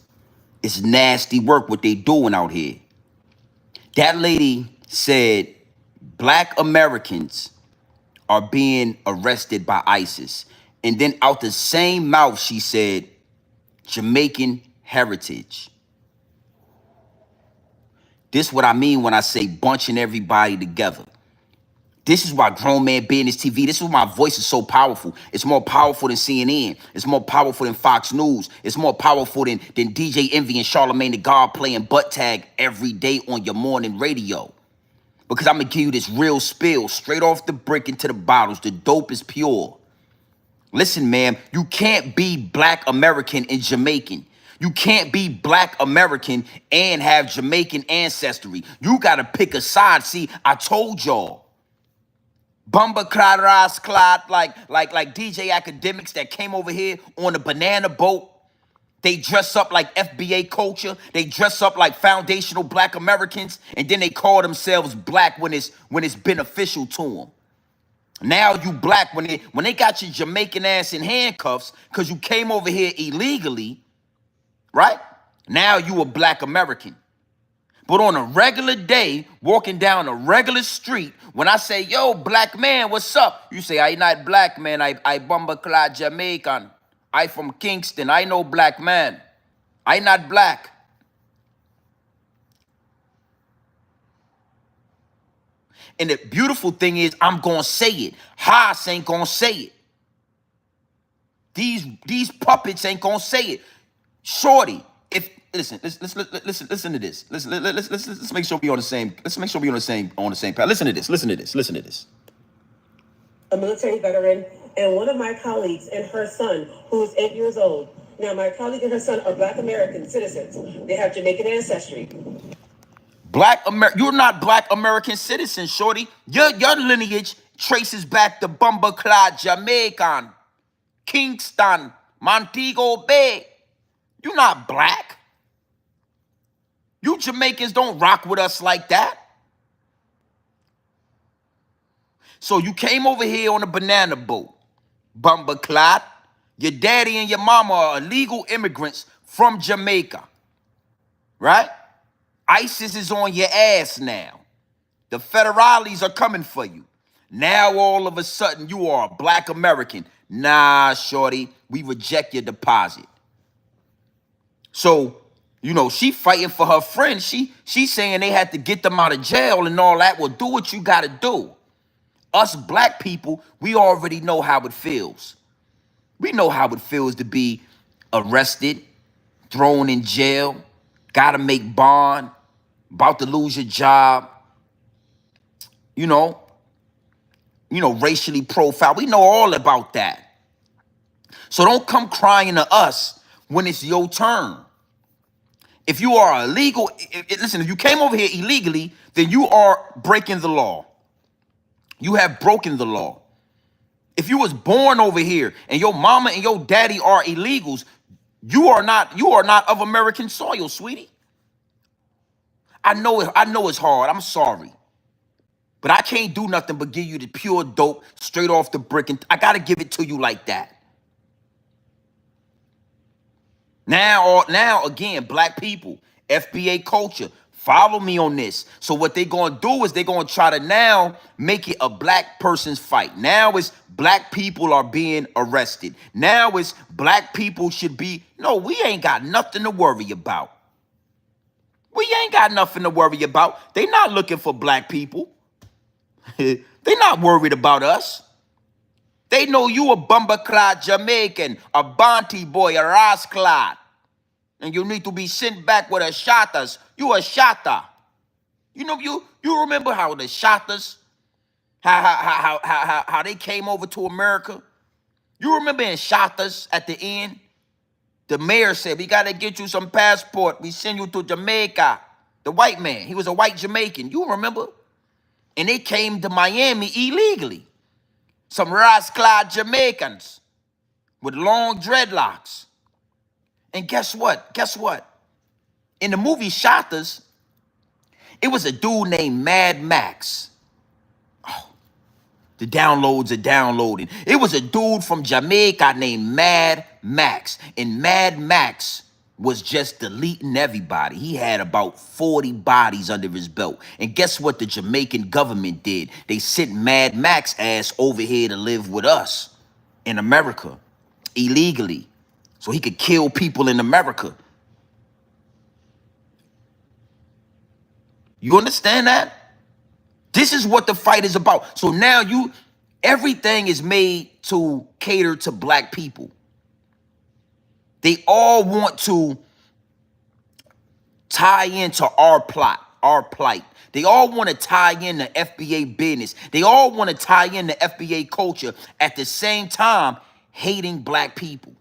It's nasty work what they doing out here. That lady said Black Americans are being arrested by ISIS. And then out the same mouth, she said Jamaican heritage. This what I mean when I say bunching everybody together. This is why Grown Man Business TV, this is why my voice is so powerful. It's more powerful than CNN. It's more powerful than Fox News. It's more powerful than DJ Envy and Charlamagne the God playing butt tag every day on your morning radio. Because I'm going to give you this real spill, straight off the brick into the bottles. The dope is pure. Listen, man, you can't be Black American and Jamaican. You can't be Black American and have Jamaican ancestry. You got to pick a side. See, I told y'all. Bumba Clot, Ras Clot, like DJ academics that came over here on a banana boat. They dress up like FBA culture. They dress up like foundational Black Americans, and then they call themselves Black when it's beneficial to them. Now you Black when they got your Jamaican ass in handcuffs because you came over here illegally, right? Now you a Black American. But on a regular day, walking down a regular street, when I say, yo, Black man, what's up? You say, I not Black man, I Bumba Clot Jamaican. I from Kingston, I know Black man. I not Black. And the beautiful thing is, I'm gonna say it. Haas ain't gonna say it. These puppets ain't gonna say it. Shorty, if listen to this. Let's make sure we on the same. Let's make sure we on the same path. Listen to this. A military veteran, and one of my colleagues and her son, who is 8 years old. Now, my colleague and her son are Black American citizens. They have Jamaican ancestry. You're not Black American citizen, shorty. Your lineage traces back to Bumbleclad, Jamaican, Kingston, Montego Bay. You're not Black. You Jamaicans don't rock with us like that. So you came over here on a banana boat, Bumbleclad. Your daddy and your mama are illegal immigrants from Jamaica, right? ISIS is on your ass now. The federales are coming for you. Now all of a sudden you are a Black American. Nah, shorty, we reject your deposit. So, you know, she fighting for her friend. She's saying they had to get them out of jail and all that. Well, do what you gotta do. Us Black people, we already know how it feels. We know how it feels to be arrested, thrown in jail, gotta make bond, about to lose your job, you know, racially profiled. We know all about that. So don't come crying to us when it's your turn. If you are illegal, listen, if you came over here illegally, then you are breaking the law. You have broken the law. If you was born over here and your mama and your daddy are illegals, you are not of American soil, sweetie. I know it's hard. I'm sorry. But I can't do nothing but give you the pure dope straight off the brick, and I gotta give it to you like that. Now again, Black people, FBA culture, follow me on this. So what they're gonna do is they're gonna try to now make it a Black person's fight. Now it's Black people are being arrested. Now it's Black people should be, no, we ain't got nothing to worry about. We ain't got nothing to worry about. They not looking for Black people. They not worried about us. They know you a Bumbleclad Jamaican, a Bonty boy, a Rasclad. And you need to be sent back with a Shatters. You a Shatter. You know, you remember how the Shatters, how they came over to America? You remember in Shatters at the end? The mayor said, we got to get you some passport. We send you to Jamaica. The white man, he was a white Jamaican. You remember? And they came to Miami illegally. Some rascal Jamaicans with long dreadlocks. And guess what? In the movie Shatters, it was a dude named Mad Max. The downloads are downloading. It was a dude from Jamaica named Mad Max. And Mad Max was just deleting everybody. He had about 40 bodies under his belt. And guess what the Jamaican government did? They sent Mad Max ass over here to live with us in America illegally so he could kill people in America. You understand that? This is what the fight is about. So now everything is made to cater to Black people. They all want to tie into our plot, our plight. They all want to tie in the FBA business. They all want to tie in the FBA culture at the same time hating Black people.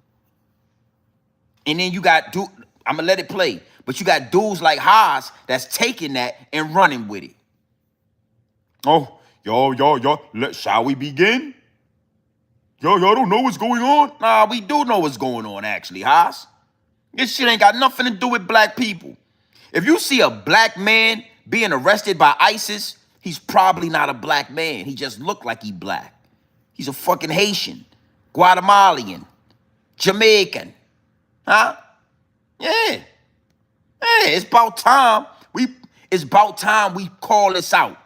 And then you got, I'm going to let it play, but you got dudes like Haas that's taking that and running with it. Oh, y'all, shall we begin? Y'all don't know what's going on? Nah, we do know what's going on, actually, Haas. This shit ain't got nothing to do with Black people. If you see a Black man being arrested by ISIS, he's probably not a Black man. He just looked like he Black. He's a fucking Haitian, Guatemalan, Jamaican. Huh? Yeah. Hey, it's about time we call this out.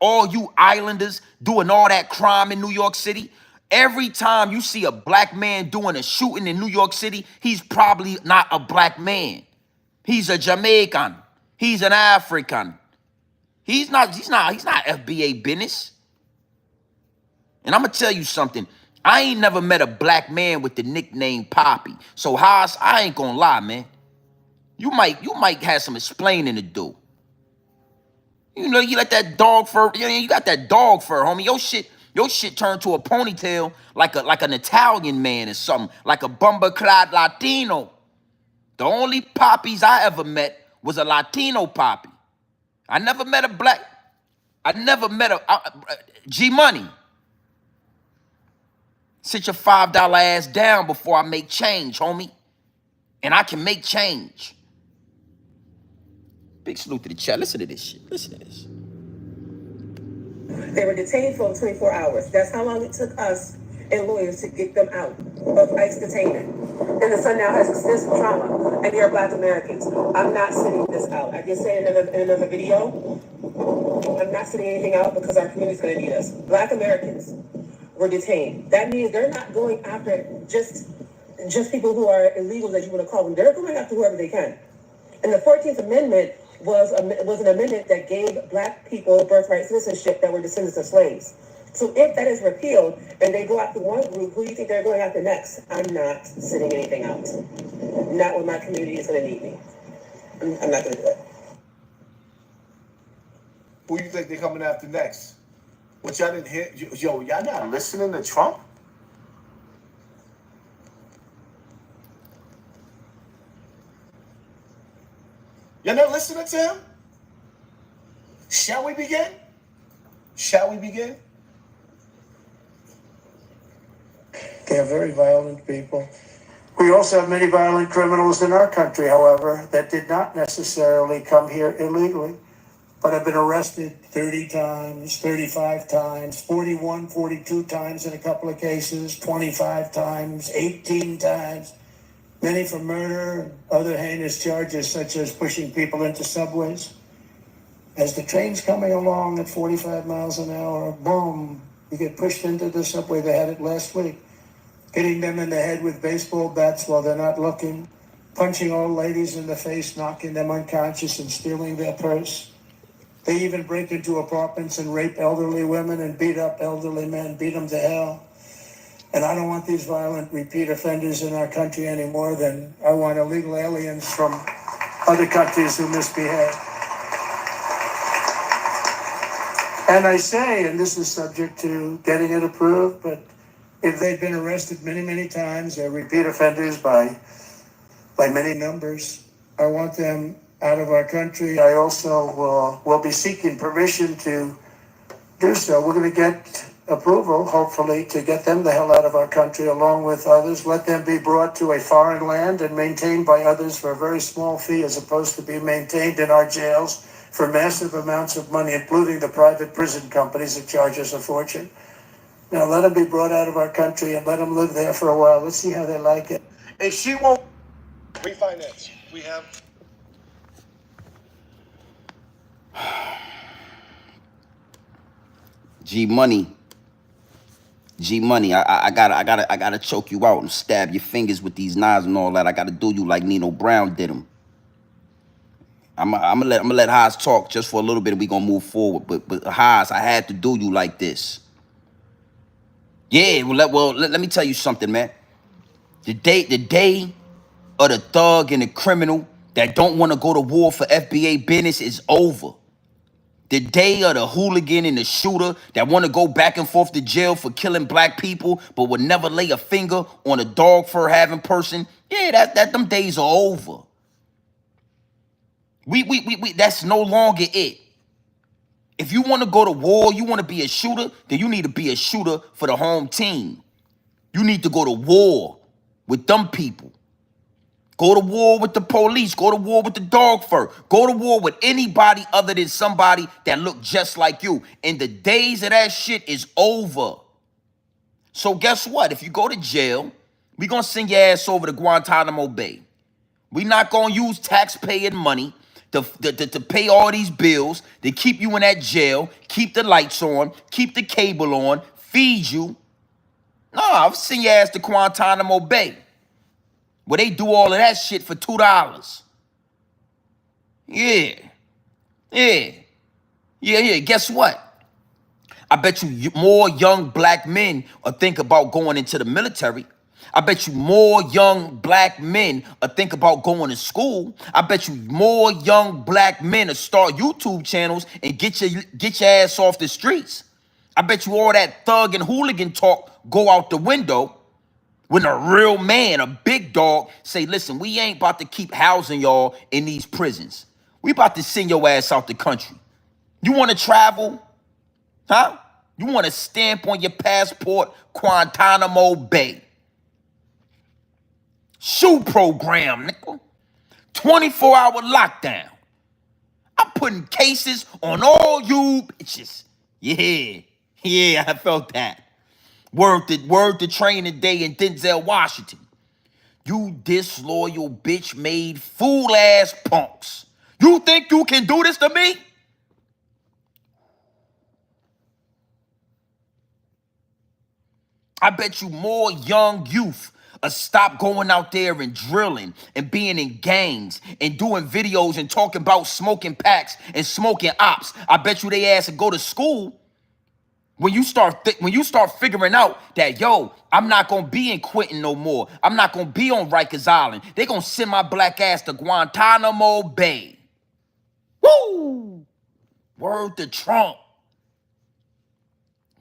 All you islanders doing all that crime in New York City, every time you see a Black man doing a shooting in New York City, he's probably not a Black man. He's a Jamaican. He's an African. He's not FBA business. And I'm gonna tell you something. I ain't never met a black man with the nickname Poppy. So Haas, I ain't gonna lie, man. You might have some explaining to do. You know, you let that dog fur, you got that dog fur, homie. Your shit turned to a ponytail like an Italian man or something, like a bumper-clad Latino. The only poppies I ever met was a Latino poppy. I never met G Money. Sit your $5 ass down before I make change, homie. And I can make change. Big salute to the chat. Listen to this shit. Listen to this. They were detained for 24 hours. That's how long it took us and lawyers to get them out of ICE detainment. And the son now has extensive trauma, and they're Black Americans. I'm not sitting this out. I did say in another video, I'm not sitting anything out because our community's going to need us. Black Americans were detained. That means they're not going after just people who are illegals, as you want to call them. They're going after whoever they can. And the 14th Amendment was an amendment that gave Black people birthright citizenship that were descendants of slaves. So if that is repealed and they go after one group, who do you think they're going after next? I'm not sitting anything out. Not when my community is going to need me. I'm not going to do it. Who you think they're coming after next? What y'all didn't hear? Yo, y'all not listening to Trump? You're not listening to him? Shall we begin? Shall we begin? They are very violent people. We also have many violent criminals in our country, however, that did not necessarily come here illegally, but have been arrested 30 times, 35 times, 41, 42 times in a couple of cases, 25 times, 18 times. Many for murder and other heinous charges, such as pushing people into subways. As the train's coming along at 45 miles an hour, boom, you get pushed into the subway. They had it last week. Hitting them in the head with baseball bats while they're not looking, punching old ladies in the face, knocking them unconscious and stealing their purse. They even break into apartments and rape elderly women and beat up elderly men, beat them to hell. And I don't want these violent repeat offenders in our country any more than I want illegal aliens from other countries who misbehave. And I say, and this is subject to getting it approved, but if they've been arrested many, many times, they're repeat offenders by many numbers, I want them out of our country. I also will be seeking permission to do so. We're going to get approval, hopefully, to get them the hell out of our country along with others. Let them be brought to a foreign land and maintained by others for a very small fee, as opposed to being maintained in our jails for massive amounts of money, including the private prison companies that charge us a fortune. Now let them be brought out of our country and let them live there for a while. Let's see how they like it. And she won't refinance. We have. G Money, I gotta choke you out and stab your fingers with these knives and all that. I gotta do you like Nino Brown did him. I'm gonna let Haas talk just for a little bit and we gonna move forward. But Haas, I had to do you like this. Yeah, let me tell you something, man. The day of the thug and the criminal that don't want to go to war for FBA business is over. The day of the hooligan and the shooter that want to go back and forth to jail for killing Black people but would never lay a finger on a dog fur having person, yeah, them days are over. We that's no longer it. If you want to go to war, you want to be a shooter, then you need to be a shooter for the home team. You need to go to war with them people. Go to war with the police. Go to war with the dog fur. Go to war with anybody other than somebody that look just like you. And the days of that shit is over. So guess what? If you go to jail, we gonna send your ass over to Guantanamo Bay. We not gonna use taxpaying money to pay all these bills, to keep you in that jail, keep the lights on, keep the cable on, feed you. No, I'll send your ass to Guantanamo Bay, where they do all of that shit for $2. Yeah. Yeah. Guess what? I bet you more young black men are think about going into the military. I bet you more young black men are think about going to school. I bet you more young black men will start YouTube channels and get your ass off the streets. I bet you all that thug and hooligan talk go out the window when a real man, a big dog, say, listen, we ain't about to keep housing y'all in these prisons. We about to send your ass out the country. You want to travel? Huh? You want to stamp on your passport Guantanamo Bay. Shoe program, nigga. 24-hour lockdown. I'm putting cases on all you bitches. Yeah, I felt that. Word to Training Day in Denzel Washington. You disloyal bitch made fool ass punks. You think you can do this to me? I bet you more young youth stop going out there and drilling and being in gangs and doing videos and talking about smoking packs and smoking ops. I bet you they ass and go to school when you start figuring out that, yo, I'm not gonna be in Quentin no more. I'm not gonna be on Rikers Island. They gonna send my black ass to Guantanamo Bay. Woo! Word to Trump.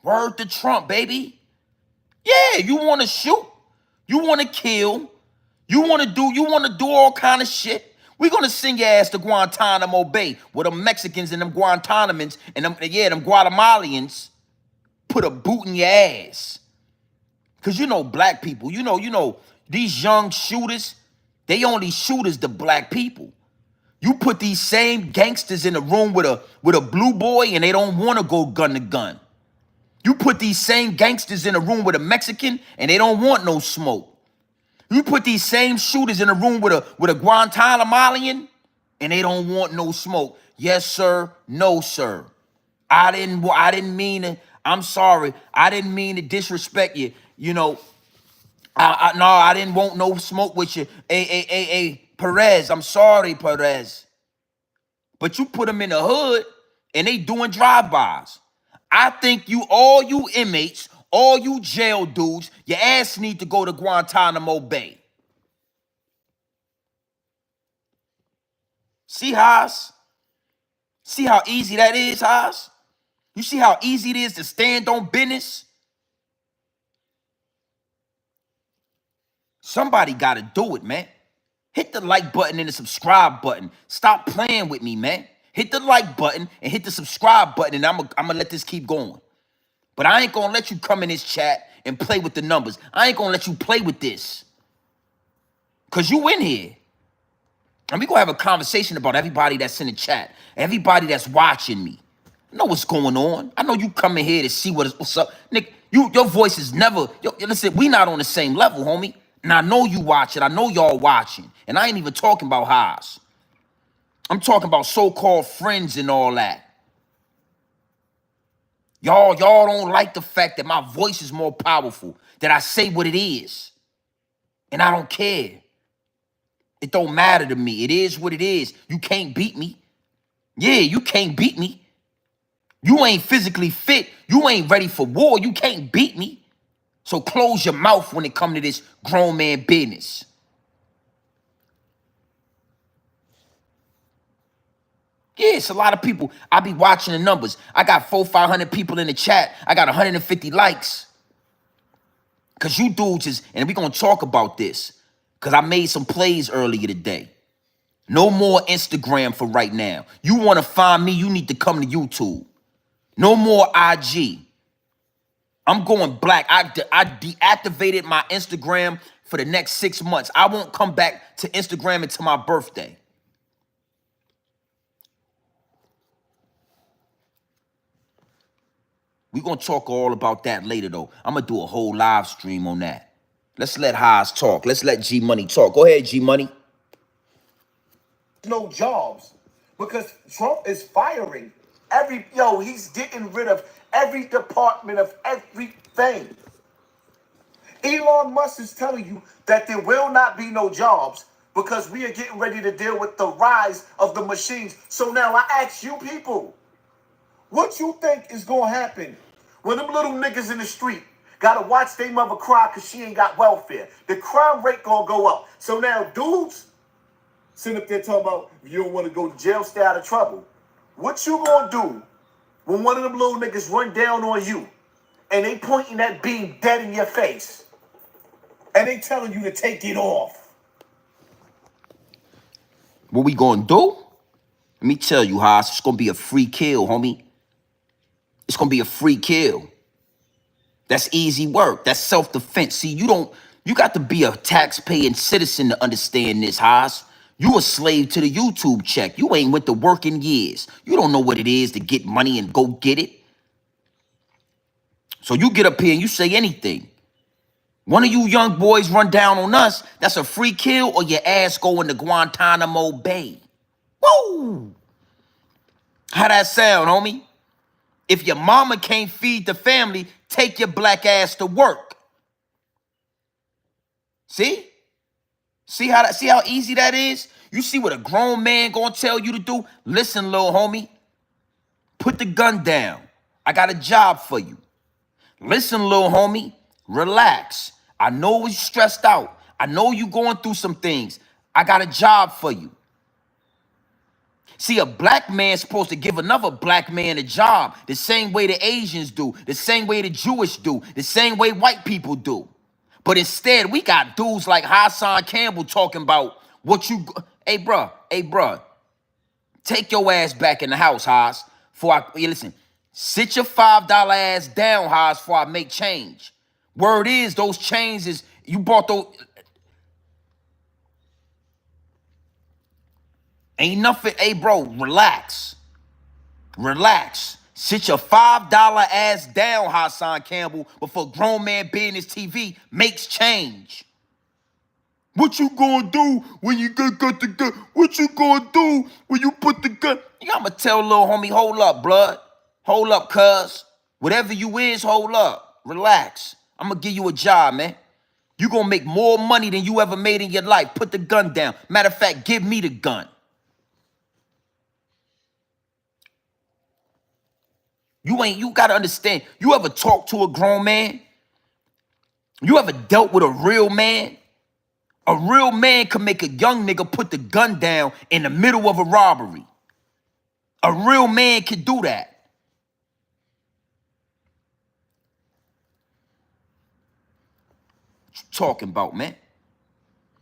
Word to Trump, baby. Yeah, you want to shoot, you want to kill, you want to do all kind of shit. We're gonna send your ass to Guantanamo Bay where them Mexicans and them Guantanamans and them Guatemalans put a boot in your ass. Cause black people, these young shooters, they only shoot as the black people. You put these same gangsters in a room with a blue boy and they don't want to go gun to gun. You put these same gangsters in a room with a Mexican and they don't want no smoke. You put these same shooters in a room with a Guantanamolian and they don't want no smoke. Yes, sir. No, sir. I didn't mean it. I'm sorry. I didn't mean to disrespect you. No, I didn't want no smoke with you. Hey, Perez. I'm sorry, Perez. But you put them in the hood and they doing drive-bys. I think all you inmates, all you jail dudes, your ass need to go to Guantanamo Bay. See, Haas? See how easy that is, Haas? You see how easy it is to stand on business? Somebody got to do it, man. Hit the like button and the subscribe button. Stop playing with me, man. Hit the like button and hit the subscribe button, and I'm gonna let this keep going. But I ain't gonna let you come in this chat and play with the numbers. I ain't gonna let you play with this. Cause you in here. And we gonna have a conversation about everybody that's in the chat. Everybody that's watching me. I know what's going on. I know you coming here to see what's up. Nick, your voice is never, listen, we not on the same level, homie. And I know you watching. I know y'all watching. And I ain't even talking about highs. I'm talking about so-called friends and all that. Y'all don't like the fact that my voice is more powerful, that I say what it is. And I don't care. It don't matter to me. It is what it is. You can't beat me. Yeah, you can't beat me. You ain't physically fit. You ain't ready for war. You can't beat me. So close your mouth when it comes to this grown man business. Yeah, it's a lot of people. I be watching the numbers. I got 400-500 people in the chat. I got 150 likes. Because you dudes is, and we going to talk about this, because I made some plays earlier today. No more Instagram for right now. You want to find me, you need to come to YouTube. No more IG. I'm going black. I deactivated my Instagram for the next 6 months. I won't come back to Instagram until my birthday. We're going to talk all about that later, though. I'm going to do a whole live stream on that. Let's let Haas talk. Let's let G Money talk. Go ahead, G Money. No jobs because Trump is firing he's getting rid of every department of everything. Elon Musk is telling you that there will not be no jobs because we are getting ready to deal with the rise of the machines. So now I ask you people, What you think is gonna happen when them little niggas in the street gotta watch their mother cry because she ain't got welfare? The crime rate gonna go up. So now dudes sitting up there talking about if you don't want to go to jail, stay out of trouble. What you gonna do when one of them little niggas run down on you and they pointing that beam dead in your face and they telling you to take it off? What we gonna do? Let me tell you, Haas, it's gonna be a free kill, homie. It's gonna be a free kill. That's easy work. That's self-defense. See, you got to be a tax-paying citizen to understand this, Haas. You a slave to the YouTube check. You ain't went to work in years. You don't know what it is to get money and go get it. So you get up here and you say anything. One of you young boys run down on us, that's a free kill or your ass going to Guantanamo Bay. Woo! How that sound, homie? If your mama can't feed the family, take your black ass to work. See? See how easy that is? You see what a grown man gonna tell you to do? Listen, little homie. Put the gun down. I got a job for you. Listen, little homie. Relax. I know you're stressed out. I know you going through some things. I got a job for you. See, a black man's supposed to give another black man a job the same way the Asians do, the same way the Jewish do, the same way white people do. But instead, we got dudes like Hassan Campbell talking about what you... Hey, bruh, take your ass back in the house, Haas. Listen, sit your $5 ass down, Haas, before I make change. Word is, those chains is... You bought those... Ain't nothing. Hey, bro, relax. Relax. Sit your $5 ass down, Hassan Campbell, before grown man business TV makes change. What you gonna do when you got the gun? What you gonna do when you put the gun? You I'ma tell little homie, hold up, blood. Hold up, cuz. Whatever you is, hold up. Relax. I'm gonna give you a job, man. You gonna make more money than you ever made in your life. Put the gun down. Matter of fact, give me the gun. You gotta understand. You ever talk to a grown man? You ever dealt with a real man? A real man can make a young nigga put the gun down in the middle of a robbery. A real man can do that. What you talking about, man?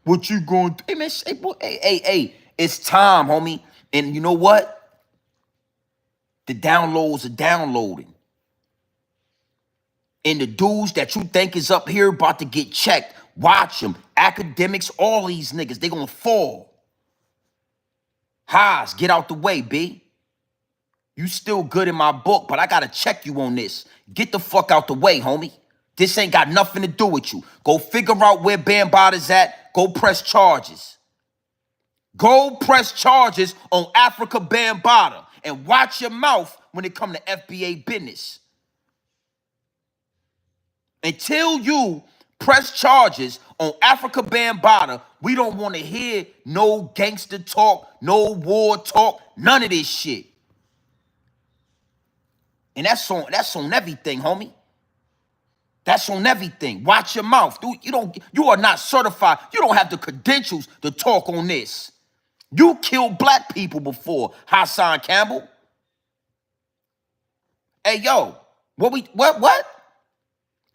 What you gonna do? Hey, man, hey, boy, hey, it's time, homie. And you know what? The downloads are downloading. And the dudes that you think is up here about to get checked, watch them. Academics, all these niggas, they gonna fall. Haas, get out the way, B. You still good in my book, but I gotta check you on this. Get the fuck out the way, homie. This ain't got nothing to do with you. Go figure out where Bambatta's at. Go press charges. Go press charges on Africa Bambaataa. And watch your mouth when it come to FBA business. Until you press charges on Africa Bambaataa, we don't want to hear no gangster talk, no war talk, none of this shit. And that's on everything, homie. That's on everything. Watch your mouth, dude. You are not certified. You don't have the credentials to talk on this. You killed black people before, Hassan Campbell. Hey, yo, what?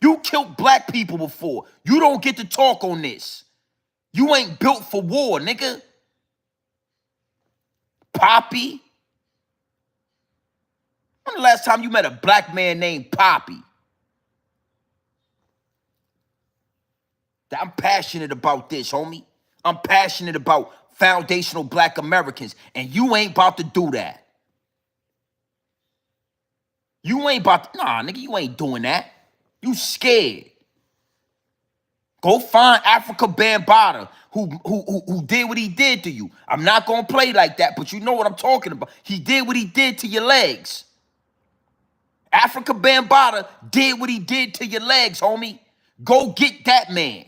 You killed black people before. You don't get to talk on this. You ain't built for war, nigga. Poppy. When the last time you met a black man named Poppy? I'm passionate about this, homie. I'm passionate about foundational black Americans, and you ain't about to do that. You ain't about to, nah, nigga, you ain't doing that. You scared. Go find Africa Bambaataa who did what he did to you. I'm not gonna play like that, but you know what I'm talking about. He did what he did to your legs. Africa Bambaataa did what he did to your legs, homie. Go get that man.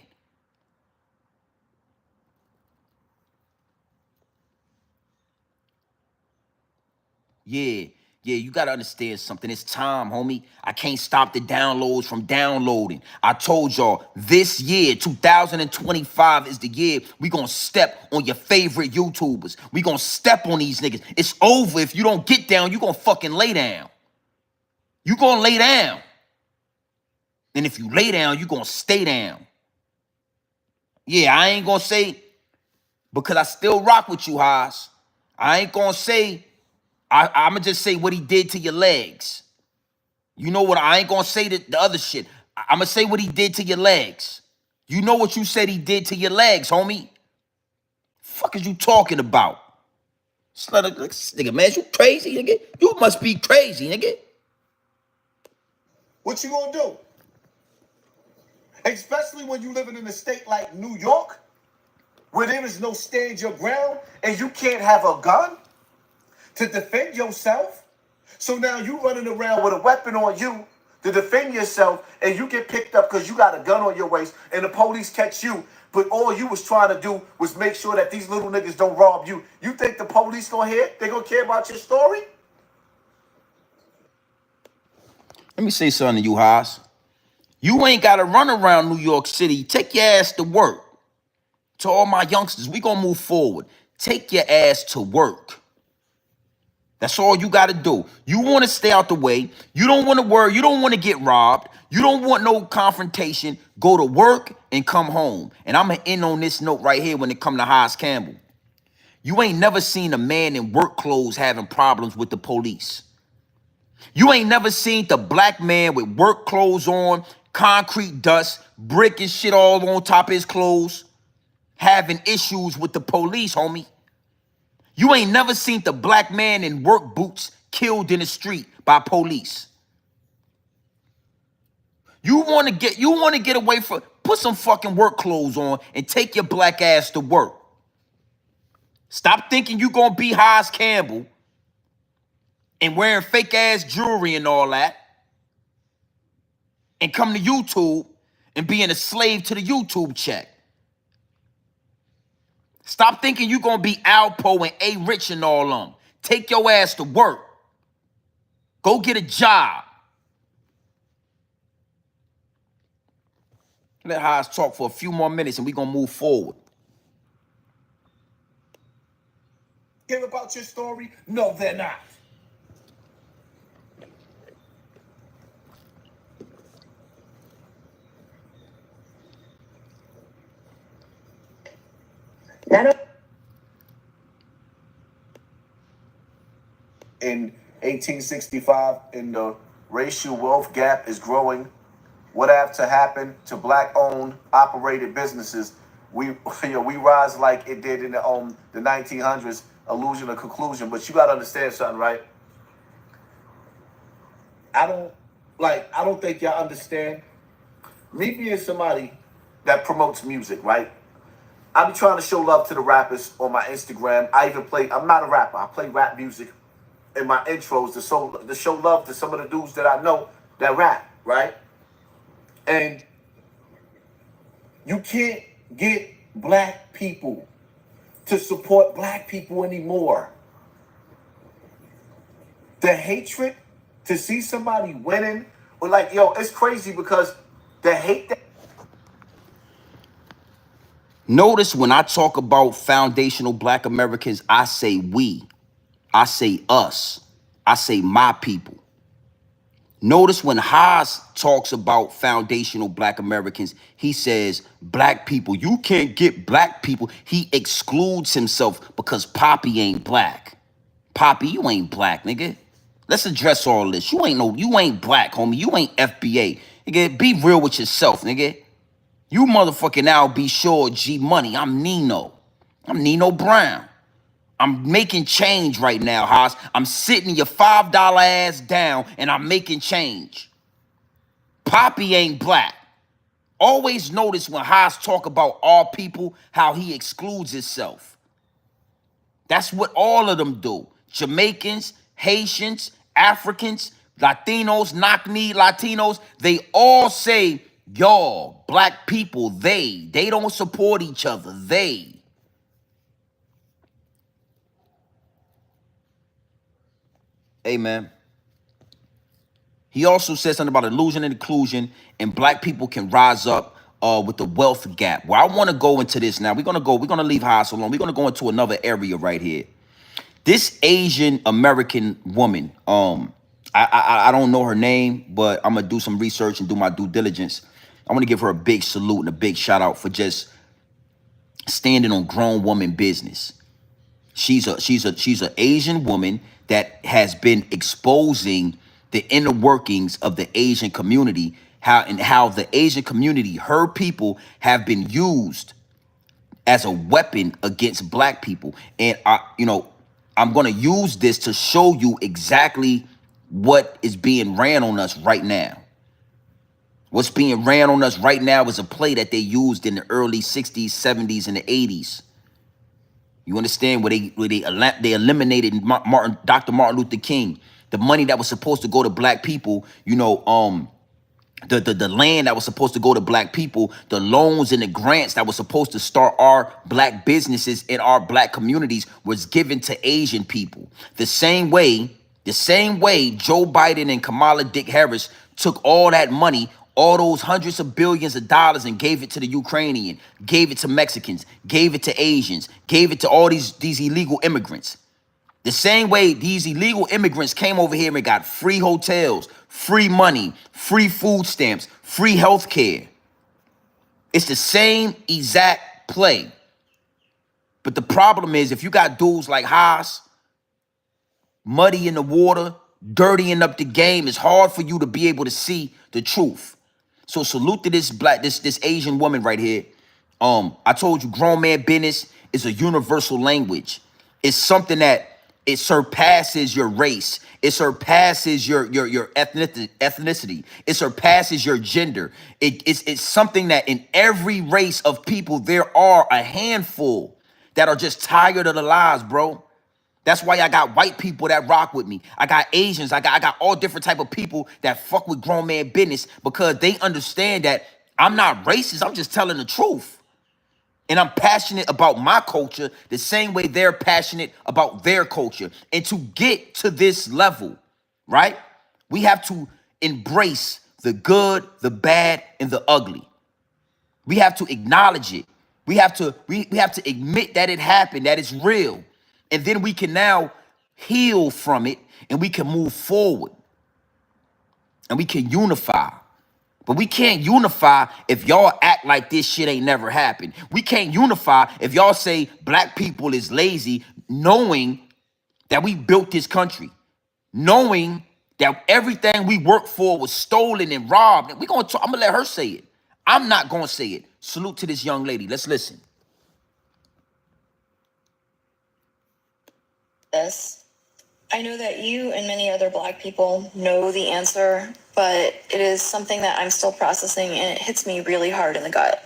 Yeah, you gotta understand something. It's time, homie. I can't stop the downloads from downloading. I told y'all, this year, 2025, is the year we gonna step on your favorite YouTubers. We gonna step on these niggas. It's over. If you don't get down, you gonna fucking lay down. You gonna lay down. And if you lay down, you gonna stay down. Yeah, I ain't gonna say, because I still rock with you, Haas. I ain't gonna say, I'ma just say what he did to your legs. You know what? I ain't gonna say the other shit. I'ma say what he did to your legs. You know what you said he did to your legs, homie? Fuck is you talking about? Nigga, man, you crazy, nigga? You must be crazy, nigga. What you gonna do? Especially when you living in a state like New York, where there is no stand your ground and you can't have a gun to defend yourself. So now you running around with a weapon on you to defend yourself, and you get picked up because you got a gun on your waist and the police catch you, but all you was trying to do was make sure that these little niggas don't rob you. You think the police gonna hear? They gonna care about your story? Let me say something to you, Haas. You ain't gotta run around New York City. Take your ass to work. To all my youngsters, we gonna move forward. Take your ass to work. That's all you got to do. You want to stay out the way. You don't want to worry. You don't want to get robbed. You don't want no confrontation. Go to work and come home. And I'm going to end on this note right here when it come to Hassan Campbell. You ain't never seen a man in work clothes having problems with the police. You ain't never seen the black man with work clothes on, concrete dust, brick and shit all on top of his clothes, having issues with the police, homie. You ain't never seen the black man in work boots killed in the street by police. You want to get away from, put some fucking work clothes on and take your black ass to work. Stop thinking you gonna be Hassan Campbell and wearing fake ass jewelry and all that, and come to YouTube and being a slave to the YouTube check. Stop thinking you gonna be Alpo and A Rich and all them. Take your ass to work. Go get a job. Let Haas talk for a few more minutes and we gonna move forward. Care about your story? No, they're not. In 1865, and the racial wealth gap is growing. What have to happen to black-owned, operated businesses? We rise like it did in the 1900s. Illusion of conclusion. But you gotta understand something, right? I don't think y'all understand. Me being somebody that promotes music, right? I be trying to show love to the rappers on my Instagram. I'm not a rapper. I play rap music in my intros to show love to some of the dudes that I know that rap, right? And you can't get black people to support black people anymore. The hatred to see somebody winning, or like, yo, it's crazy because the hate that. Notice when I talk about foundational black Americans, I say we. I say us. I say my people. Notice when Haas talks about foundational black Americans, he says black people. You can't get black people. He excludes himself because Poppy ain't black. Poppy, you ain't black, nigga. Let's address all this. You ain't black, homie. You ain't FBA. Nigga, be real with yourself, nigga. You motherfucking now be sure G Money. I'm Nino. I'm Nino Brown. I'm making change right now, Haas. I'm sitting your $5 ass down and I'm making change. Poppy ain't black. Always notice when Haas talk about all people, how he excludes himself. That's what all of them do. Jamaicans, Haitians, Africans, Latinos, knock-knee Latinos, they all say, y'all, black people, they don't support each other, they. Hey, man, He also said something about illusion and inclusion, and black people can rise up with the wealth gap. Well, I want to go into this now. We're gonna leave high so long. We're gonna go into another area right here. This Asian American woman, I don't know her name, but I'm gonna do some research and do my due diligence. I want to give her a big salute and a big shout out for just standing on grown woman business. She's an Asian woman that has been exposing the inner workings of the Asian community, how the Asian community, her people, have been used as a weapon against black people. And I'm gonna use this to show you exactly what is being ran on us right now. What's being ran on us right now is a play that they used in the early 60s, 70s, and the 80s. You understand, where they eliminated Dr. Martin Luther King. The money that was supposed to go to black people, the land that was supposed to go to black people, the loans and the grants that was supposed to start our black businesses in our black communities was given to Asian people. The same way Joe Biden and Kamala Dick Harris took all that money, all those hundreds of billions of dollars, and gave it to the Ukrainian, gave it to Mexicans, gave it to Asians, gave it to all these illegal immigrants. The same way these illegal immigrants came over here and got free hotels, free money, free food stamps, free health care. It's the same exact play. But the problem is, if you got dudes like Haas, muddy in the water, dirtying up the game, it's hard for you to be able to see the truth. So salute to this Asian woman right here. I told you, grown man business is a universal language. It's something that it surpasses your race. It surpasses your ethnicity. It surpasses your gender. It's something that in every race of people, there are a handful that are just tired of the lies, bro. That's why I got white people that rock with me. I got Asians. I got all different type of people that fuck with grown man business, because they understand that I'm not racist. I'm just telling the truth. And I'm passionate about my culture the same way they're passionate about their culture. And to get to this level, right, we have to embrace the good, the bad, and the ugly. We have to acknowledge it. We have to admit that it happened, that it's real. And then we can now heal from it, and we can move forward. And we can unify. But we can't unify if y'all act like this shit ain't never happened. We can't unify if y'all say black people is lazy, knowing that we built this country, knowing that everything we worked for was stolen and robbed. I'm gonna let her say it. I'm not gonna say it. Salute to this young lady. Let's listen. This. I know that you and many other Black people know the answer, but it is something that I'm still processing, and it hits me really hard in the gut.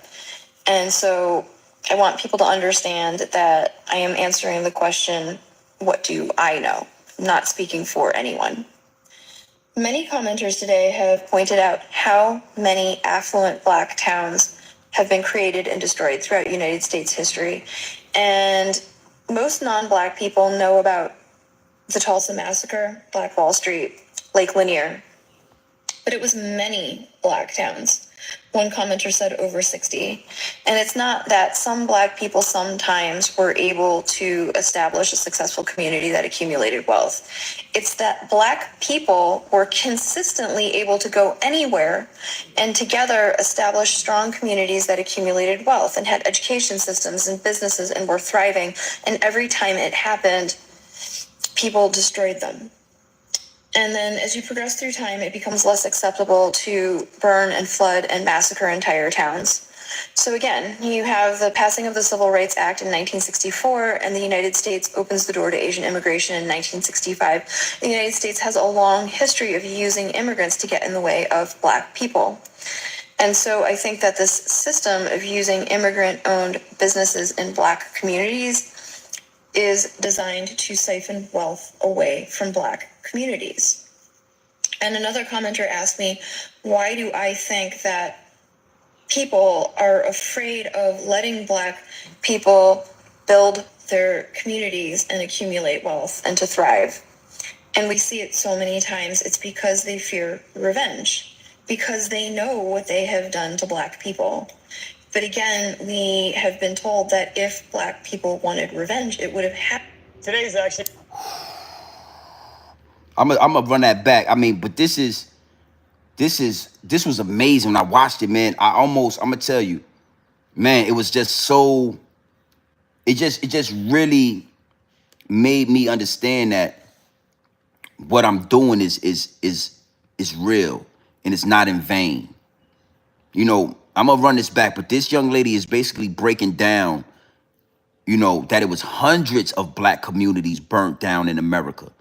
And so I want people to understand that I am answering the question, what do I know? I'm not speaking for anyone. Many commenters today have pointed out how many affluent Black towns have been created and destroyed throughout United States history. And most non-Black people know about the Tulsa Massacre, Black Wall Street, Lake Lanier. But it was many Black towns. One commenter said over 60. And it's not that some Black people sometimes were able to establish a successful community that accumulated wealth. It's that Black people were consistently able to go anywhere and together establish strong communities that accumulated wealth and had education systems and businesses and were thriving. And every time it happened, people destroyed them. And then as you progress through time, it becomes less acceptable to burn and flood and massacre entire towns. So again, you have the passing of the Civil Rights Act in 1964, and the United States opens the door to Asian immigration in 1965. The United States has a long history of using immigrants to get in the way of Black people. And so I think that this system of using immigrant-owned businesses in Black communities is designed to siphon wealth away from Black communities. And another commenter asked me, why do I think that people are afraid of letting Black people build their communities and accumulate wealth and to thrive? And we see it so many times. It's because they fear revenge, because they know what they have done to Black people. But again, we have been told that if Black people wanted revenge, it would have happened. Today's actually. I'm gonna run that back. I mean, but this was amazing when I watched it, man. I'm gonna tell you, man, it was just so. It just really made me understand that what I'm doing is real and it's not in vain. You know, I'm gonna run this back, but this young lady is basically breaking down, you know, that it was hundreds of Black communities burnt down in America.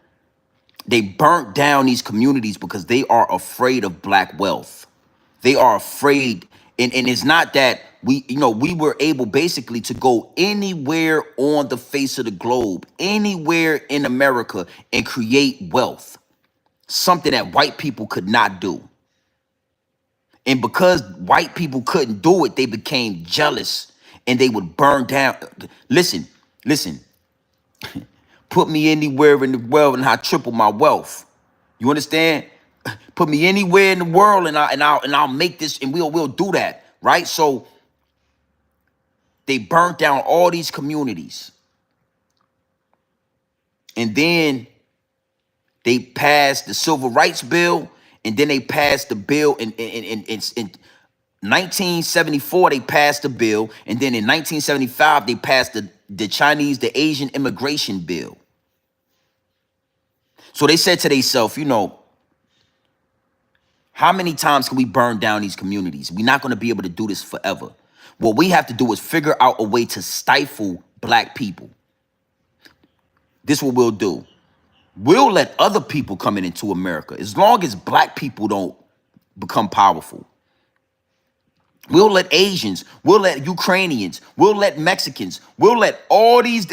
They burnt down these communities because they are afraid of Black wealth. They are afraid, and it's not that we were able basically to go anywhere on the face of the globe, anywhere in America, and create wealth, something that white people could not do. And because white people couldn't do it, they became jealous and they would burn down. Listen, put me anywhere in the world and I triple my wealth. You understand? Put me anywhere in the world and I'll make this, and we'll do that, right? So they burnt down all these communities. And then they passed the Civil Rights Bill, and then they passed the bill in 1974, they passed the bill, and then in 1975, they passed the Asian immigration bill. So they said to themselves, you know, how many times can we burn down these communities? We're not going to be able to do this forever. What we have to do is figure out a way to stifle Black people. This is what we'll do. We'll let other people come into America as long as Black people don't become powerful. We'll let Asians, we'll let Ukrainians, we'll let Mexicans, we'll let all these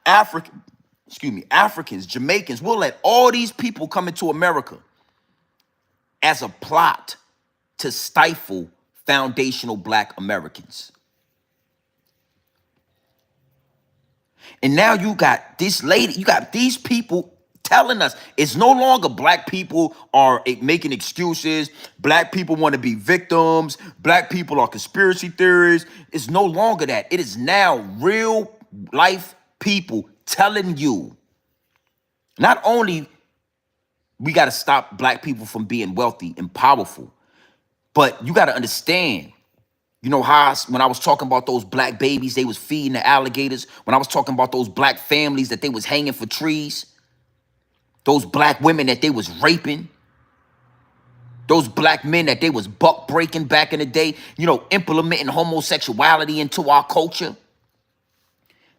Africans, Jamaicans, we'll let all these people come into America as a plot to stifle foundational Black Americans. And now you got this lady, you got these people telling us it's no longer Black people are making excuses. Black people want to be victims. Black people are conspiracy theories. It's no longer that. It is now real life people telling you, not only we got to stop Black people from being wealthy and powerful, but you got to understand, you know how when I was talking about those Black babies they was feeding the alligators, when I was talking about those Black families that they was hanging for trees, those Black women that they was raping, those Black men that they was buck breaking back in the day, you know, implementing homosexuality into our culture.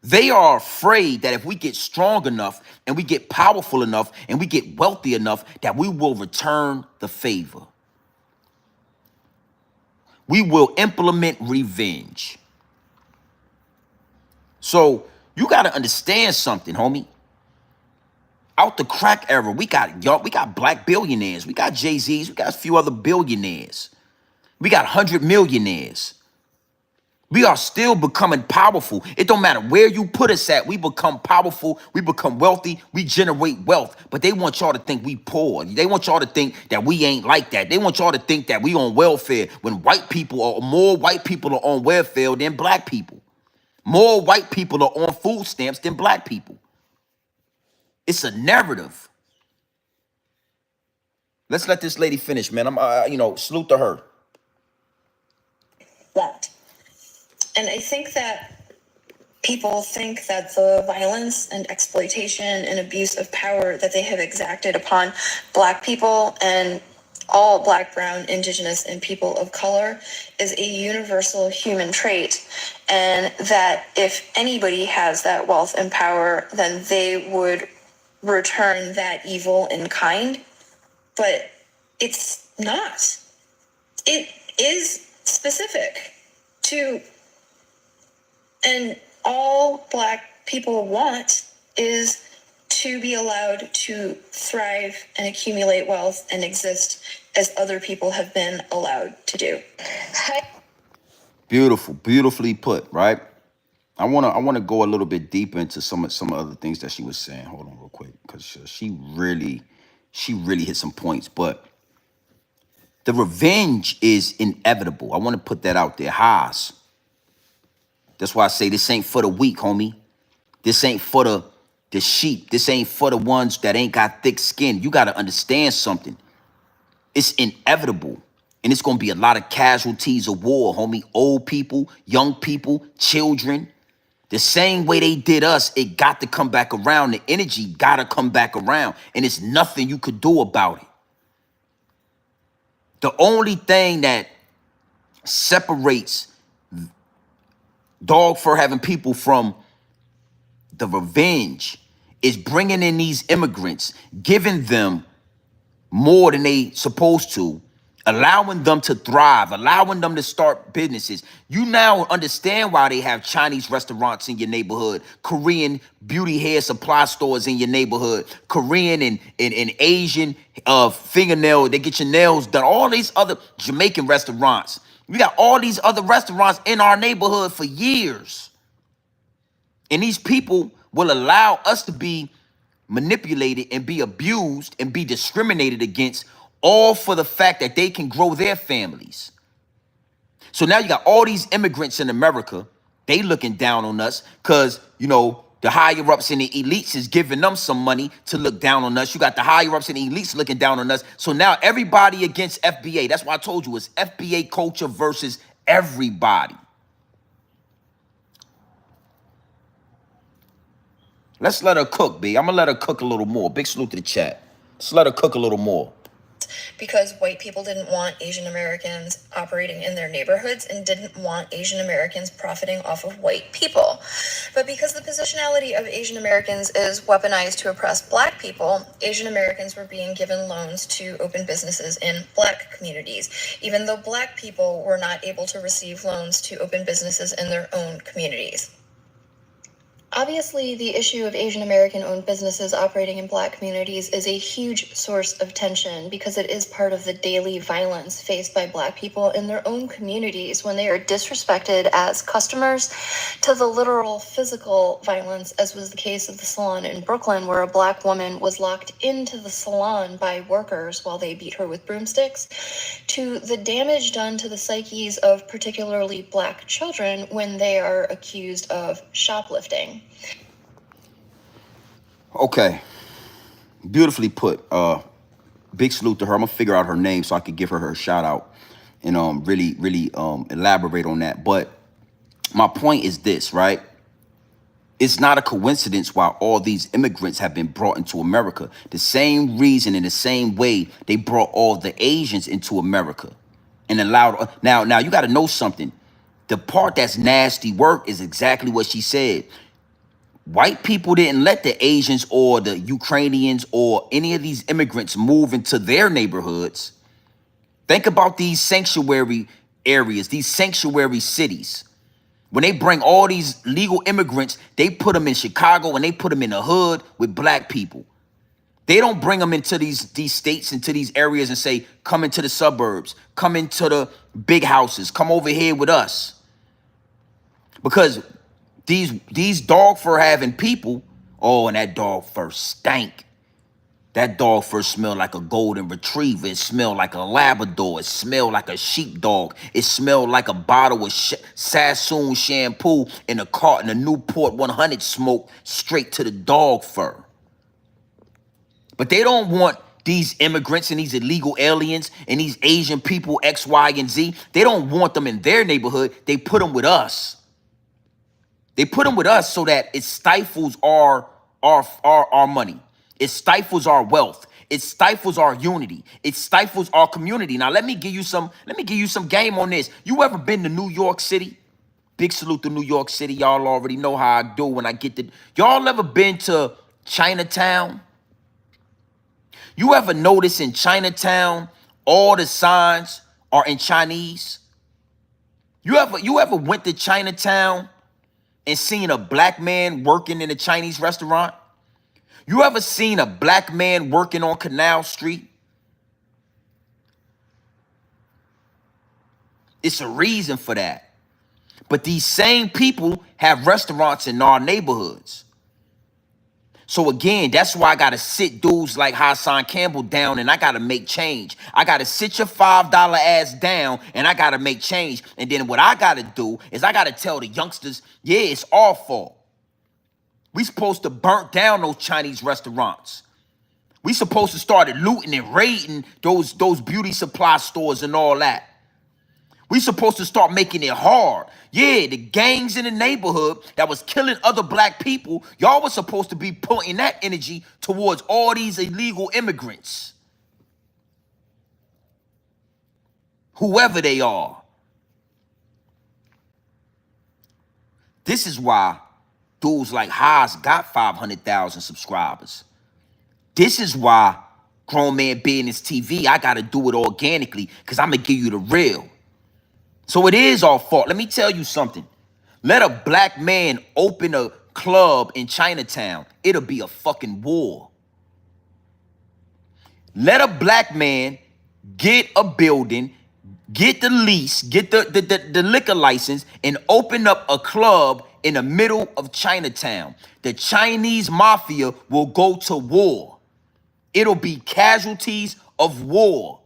They are afraid that if we get strong enough and we get powerful enough and we get wealthy enough that we will return the favor. We will implement revenge. So you got to understand something, homie. Out the crack era, we got Black billionaires. We got Jay-Z's. We got a few other billionaires. We got 100 millionaires. We are still becoming powerful. It don't matter where you put us at. We become powerful. We become wealthy. We generate wealth. But they want y'all to think we poor. They want y'all to think that we ain't like that. They want y'all to think that we on welfare when more white people are on welfare than Black people. More white people are on food stamps than Black people. It's a narrative. Let's let this lady finish, man. I'm, salute to her. Left. And I think that people think that the violence and exploitation and abuse of power that they have exacted upon Black people and all Black, brown, Indigenous, and people of color is a universal human trait. And that if anybody has that wealth and power, then they would return that evil in kind. But it's not. It is specific to, and all Black people want is to be allowed to thrive and accumulate wealth and exist as other people have been allowed to do. Beautiful, beautifully put, right? I wanna go a little bit deeper into some other things that she was saying. Hold on real quick, because she really hit some points. But the revenge is inevitable. I want to put that out there. Haas. That's why I say this ain't for the weak, homie. This ain't for the sheep. This ain't for the ones that ain't got thick skin. You got to understand something. It's inevitable. And it's going to be a lot of casualties of war, homie. Old people, young people, children. The same way they did us, it got to come back around. The energy got to come back around. And it's nothing you could do about it. The only thing that separates dog fur having people from the revenge is bringing in these immigrants, giving them more than they supposed to, allowing them to thrive, allowing them to start businesses. You now understand why they have Chinese restaurants in your neighborhood, Korean beauty hair supply stores in your neighborhood, Korean and Asian fingernail, they get your nails done, all these other Jamaican restaurants. We got all these other restaurants in our neighborhood for years. And these people will allow us to be manipulated and be abused and be discriminated against, all for the fact that they can grow their families. So now you got all these immigrants in America, they looking down on us because, the higher ups and the elites is giving them some money to look down on us. You got the higher ups and the elites looking down on us. So now everybody against FBA. That's why I told you it's FBA culture versus everybody. Let's let her cook, B. I'm going to let her cook a little more. Big salute to the chat. Let's let her cook a little more. Because white people didn't want Asian Americans operating in their neighborhoods and didn't want Asian Americans profiting off of white people. But because the positionality of Asian Americans is weaponized to oppress black people, Asian Americans were being given loans to open businesses in black communities, even though black people were not able to receive loans to open businesses in their own communities. Obviously, the issue of Asian American-owned businesses operating in black communities is a huge source of tension because it is part of the daily violence faced by black people in their own communities when they are disrespected as customers, to the literal physical violence, as was the case of the salon in Brooklyn, where a black woman was locked into the salon by workers while they beat her with broomsticks, to the damage done to the psyches of particularly black children when they are accused of shoplifting. Okay. Beautifully put. Big salute to her. I'm going to figure out her name so I can give her shout out and really elaborate on that. But my point is this, right? It's not a coincidence why all these immigrants have been brought into America. The same reason, in the same way, they brought all the Asians into America and allowed. Now you got to know something. The part that's nasty work is exactly what she said. White people didn't let the Asians or the Ukrainians or any of these immigrants move into their neighborhoods. Think about these sanctuary areas, these sanctuary cities. When they bring all these legal immigrants, they put them in Chicago and they put them in the hood with black people. They don't bring them into these states, into these areas and say, come into the suburbs, come into the big houses, come over here with us. Because these dog fur having people, and that dog fur stank. That dog fur smelled like a golden retriever. It smelled like a Labrador. It smelled like a sheepdog. It smelled like a bottle of Sassoon shampoo in a carton of Newport 100 smoke straight to the dog fur. But they don't want these immigrants and these illegal aliens and these Asian people, X, Y, and Z. They don't want them in their neighborhood. They put them with us. They put them with us so that it stifles our money. It stifles our wealth. It stifles our unity. It stifles our community. Now let me give you some game on this. You ever been to New York City? Big salute to New York City. Y'all already know how I do when I get to. Y'all ever been to Chinatown? You ever notice in Chinatown all the signs are in Chinese? You ever went to Chinatown and seen a black man working in a Chinese restaurant? You ever seen a black man working on Canal Street? It's a reason for that. But these same people have restaurants in our neighborhoods. So again, that's why I gotta sit dudes like Hassan Campbell down and I gotta make change. I gotta sit your $5 ass down and I gotta make change. And then what I gotta do is I gotta tell the youngsters, yeah, it's our fault. We supposed to burn down those Chinese restaurants. We supposed to start looting and raiding those beauty supply stores and all that. We supposed to start making it hard. Yeah, the gangs in the neighborhood that was killing other black people, y'all was supposed to be putting that energy towards all these illegal immigrants. Whoever they are. This is why dudes like Haas got 500,000 subscribers. This is why Grown Man Business TV, I got to do it organically because I'm going to give you the real. So it is our fault. Let me tell you something. Let a black man open a club in Chinatown. It'll be a fucking war. Let a black man get a building, get the lease, get the liquor license, and open up a club in the middle of Chinatown. The Chinese mafia will go to war. It'll be casualties of war.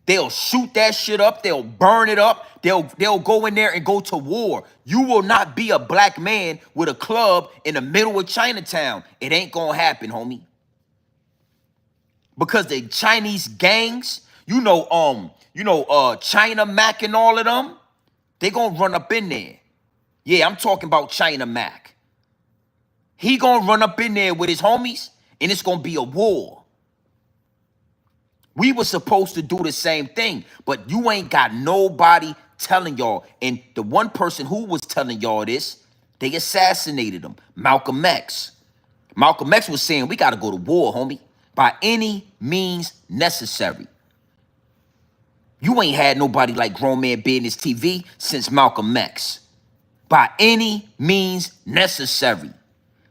They'll shoot that shit up. They'll burn it up. They'll go in there and go to war. You will not be a black man with a club in the middle of Chinatown. It ain't gonna happen, homie. Because the Chinese gangs, China Mac and all of them, they gonna run up in there. Yeah, I'm talking about China Mac. He gonna run up in there with his homies, and it's gonna be a war. We were supposed to do the same thing, but you ain't got nobody telling y'all. And the one person who was telling y'all this, they assassinated him, Malcolm X. Malcolm X was saying, we got to go to war, homie, by any means necessary. You ain't had nobody like Grown Man Business TV since Malcolm X. By any means necessary.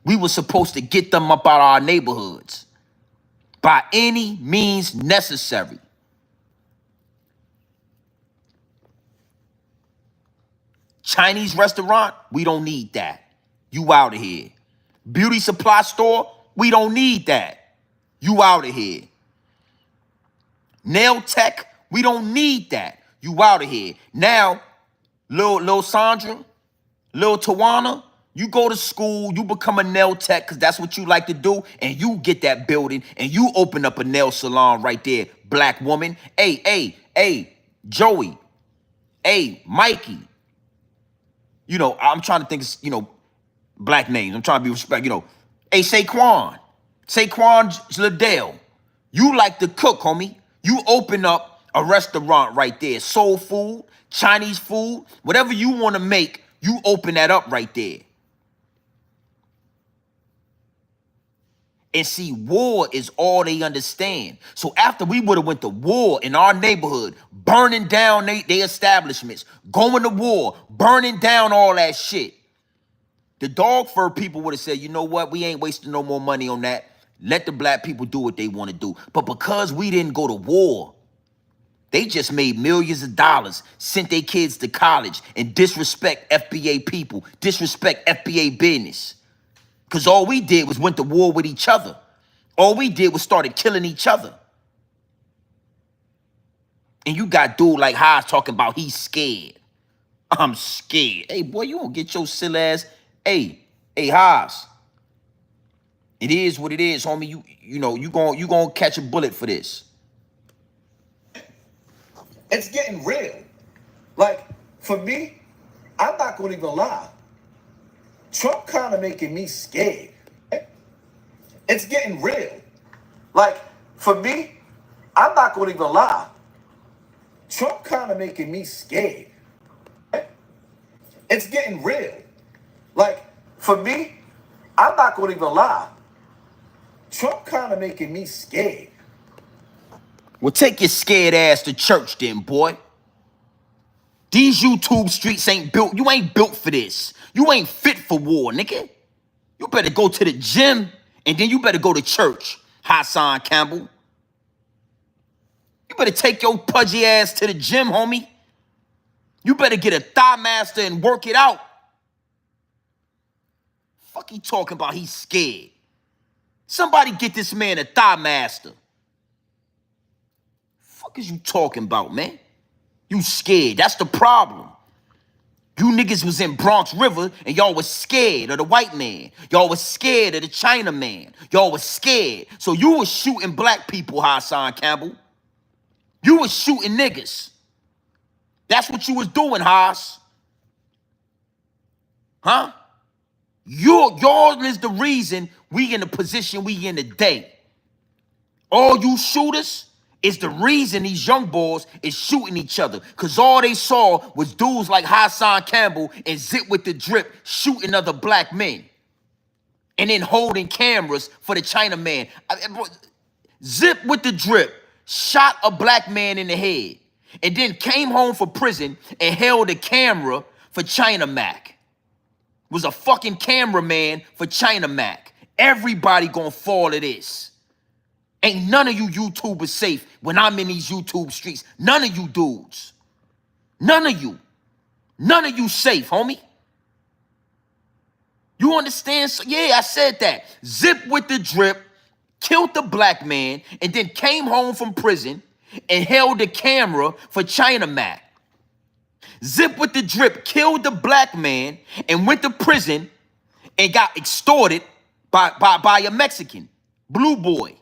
We were supposed to get them up out of our neighborhoods. By any means necessary. Chinese restaurant, we don't need that. You out of here. Beauty supply store, we don't need that. You out of here. Nail tech, we don't need that. You out of here. Now, Lil Sandra, Lil Tawana, you go to school, you become a nail tech because that's what you like to do, and you get that building, and you open up a nail salon right there, black woman. Hey, Joey. Hey, Mikey. I'm trying to think, black names. I'm trying to be respectful. Hey, Saquon Liddell. You like to cook, homie. You open up a restaurant right there. Soul food, Chinese food, whatever you want to make, you open that up right there. And see, war is all they understand. So after we would have went to war in our neighborhood, burning down their establishments, going to war, burning down all that shit, the dog fur people would have said, you know what? We ain't wasting no more money on that. Let the black people do what they want to do. But because we didn't go to war, they just made millions of dollars, sent their kids to college, and disrespect FBA people, disrespect FBA business. Because all we did was went to war with each other. All we did was started killing each other. And you got dude like Haas talking about he's scared. I'm scared. Hey, boy, you won't get your silly ass. Hey, Haas. It is what it is, homie. You gonna catch a bullet for this. It's getting real. Like, for me, I'm not going to even lie. Trump kind of making me scared. It's getting real. Like, for me, I'm not going to even lie. Trump kind of making me scared. It's getting real. Like, for me, I'm not going to even lie. Trump kind of making me scared. Well, take your scared ass to church then, boy. These YouTube streets ain't built. You ain't built for this. You ain't fit for war, nigga. You better go to the gym, and then you better go to church, Hassan Campbell. You better take your pudgy ass to the gym, homie. You better get a thigh master and work it out. Fuck he talking about he's scared. Somebody get this man a thigh master. Fuck is you talking about, man? You scared. That's the problem. You niggas was in Bronx River and y'all was scared of the white man. Y'all was scared of the China man. Y'all was scared. So you was shooting black people, Hassan Campbell. You was shooting niggas. That's what you was doing, Haas. Huh? Y'all is the reason we in the position we in today. All you shooters is the reason these young boys is shooting each other. Because all they saw was dudes like Hassan Campbell and Zip with the Drip shooting other black men. And then holding cameras for the China man. Zip with the Drip shot a black man in the head. And then came home from prison and held a camera for China Mac. Was a fucking cameraman for China Mac. Everybody gonna fall to this. Ain't none of you YouTubers safe when I'm in these YouTube streets. None of you dudes. None of you. None of you safe, homie. You understand? So, yeah, I said that. Zip with the Drip killed the black man and then came home from prison and held the camera for China Mac. Zip with the Drip killed the black man and went to prison and got extorted by a Mexican, Blue Boy.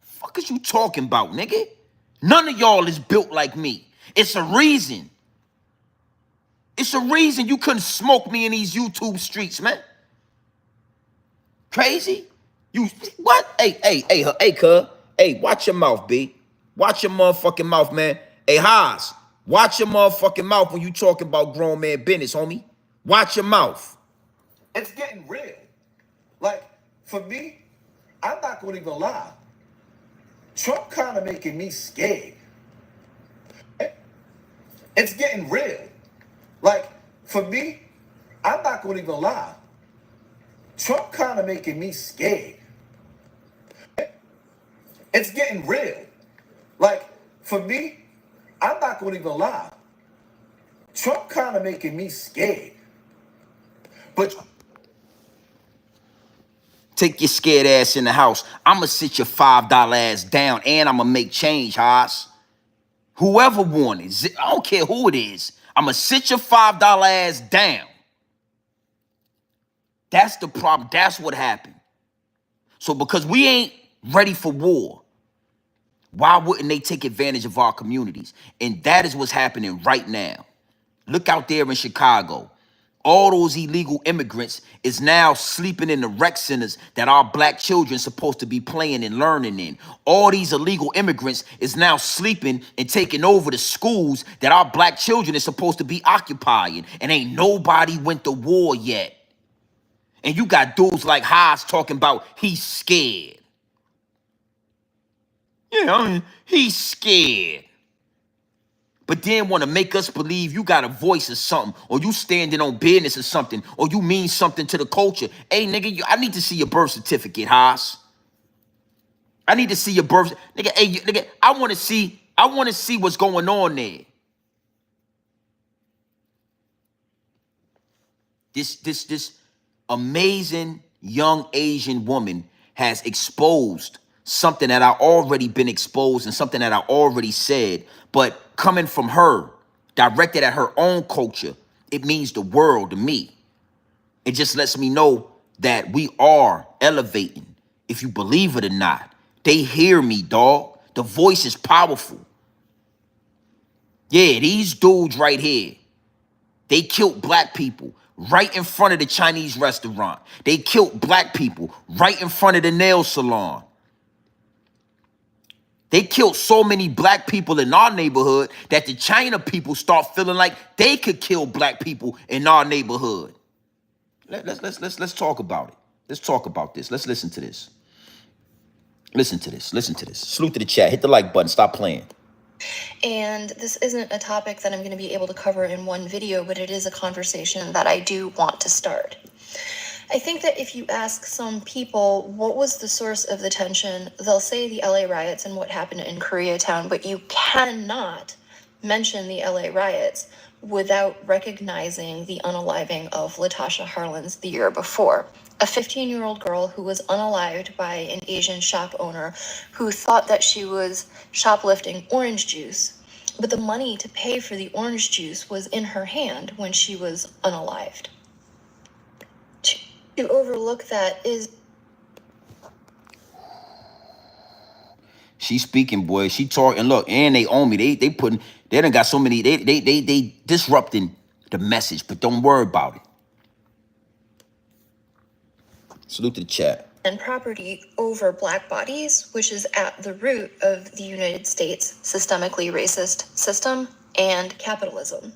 Fuck is you talking about, nigga? None of y'all is built like me. It's a reason. It's a reason you couldn't smoke me in these YouTube streets, man. Crazy? You what? Hey, cuz. Hey, watch your mouth, B. Watch your motherfucking mouth, man. Hey, Haas, watch your motherfucking mouth when you talking about grown man business, homie. Watch your mouth. It's getting real. Like, for me, I'm not going to even lie. Trump kind of making me scared. It's getting real. Like, for me, I'm not going to even lie. Trump kind of making me scared. It's getting real. Like, for me, I'm not going to even lie. Trump kind of making me scared. But take your scared ass in the house. I'ma sit your $5 ass down and I'ma make change, Haas. Whoever wanted, I don't care who it is. I'ma sit your $5 ass down. That's the problem. That's what happened. So because we ain't ready for war, why wouldn't they take advantage of our communities? And that is what's happening right now. Look out there in Chicago. All those illegal immigrants is now sleeping in the rec centers that our black children supposed to be playing and learning in. All these illegal immigrants is now sleeping and taking over the schools that our black children is supposed to be occupying. And ain't nobody went to war yet. And you got dudes like Haas talking about he's scared. Yeah, I mean, he's scared. But then want to make us believe you got a voice or something, or you standing on business or something, or you mean something to the culture. Hey, nigga, I need to see your birth certificate, Haas. I need to see your birth. Nigga, hey, nigga, I want to see what's going on there. This amazing young Asian woman has exposed something that I already been exposed and something that I already said, but coming from her, directed at her own culture, it means the world to me. It just lets me know that we are elevating, if you believe it or not. They hear me, dog. The voice is powerful. Yeah, these dudes right here, they killed black people right in front of the Chinese restaurant. They killed black people right in front of the nail salon. They killed so many black people in our neighborhood that the China people start feeling like they could kill black people in our neighborhood. Let's talk about it. Let's talk about this. Let's listen to this. Listen to this. Listen to this. Salute to the chat. Hit the like button. Stop playing. And this isn't a topic that I'm going to be able to cover in one video, but it is a conversation that I do want to start. I think that if you ask some people what was the source of the tension, they'll say the LA riots and what happened in Koreatown, but you cannot mention the LA riots without recognizing the unaliving of Latasha Harlins the year before. A 15-year-old girl who was unalived by an Asian shop owner who thought that she was shoplifting orange juice, but the money to pay for the orange juice was in her hand when she was unalived. To overlook that is... She speaking, boy. She talking. Look, and they own me. They done got so many. They disrupting the message, but don't worry about it. Salute to the chat. And property over Black bodies, which is at the root of the United States systemically racist system and capitalism.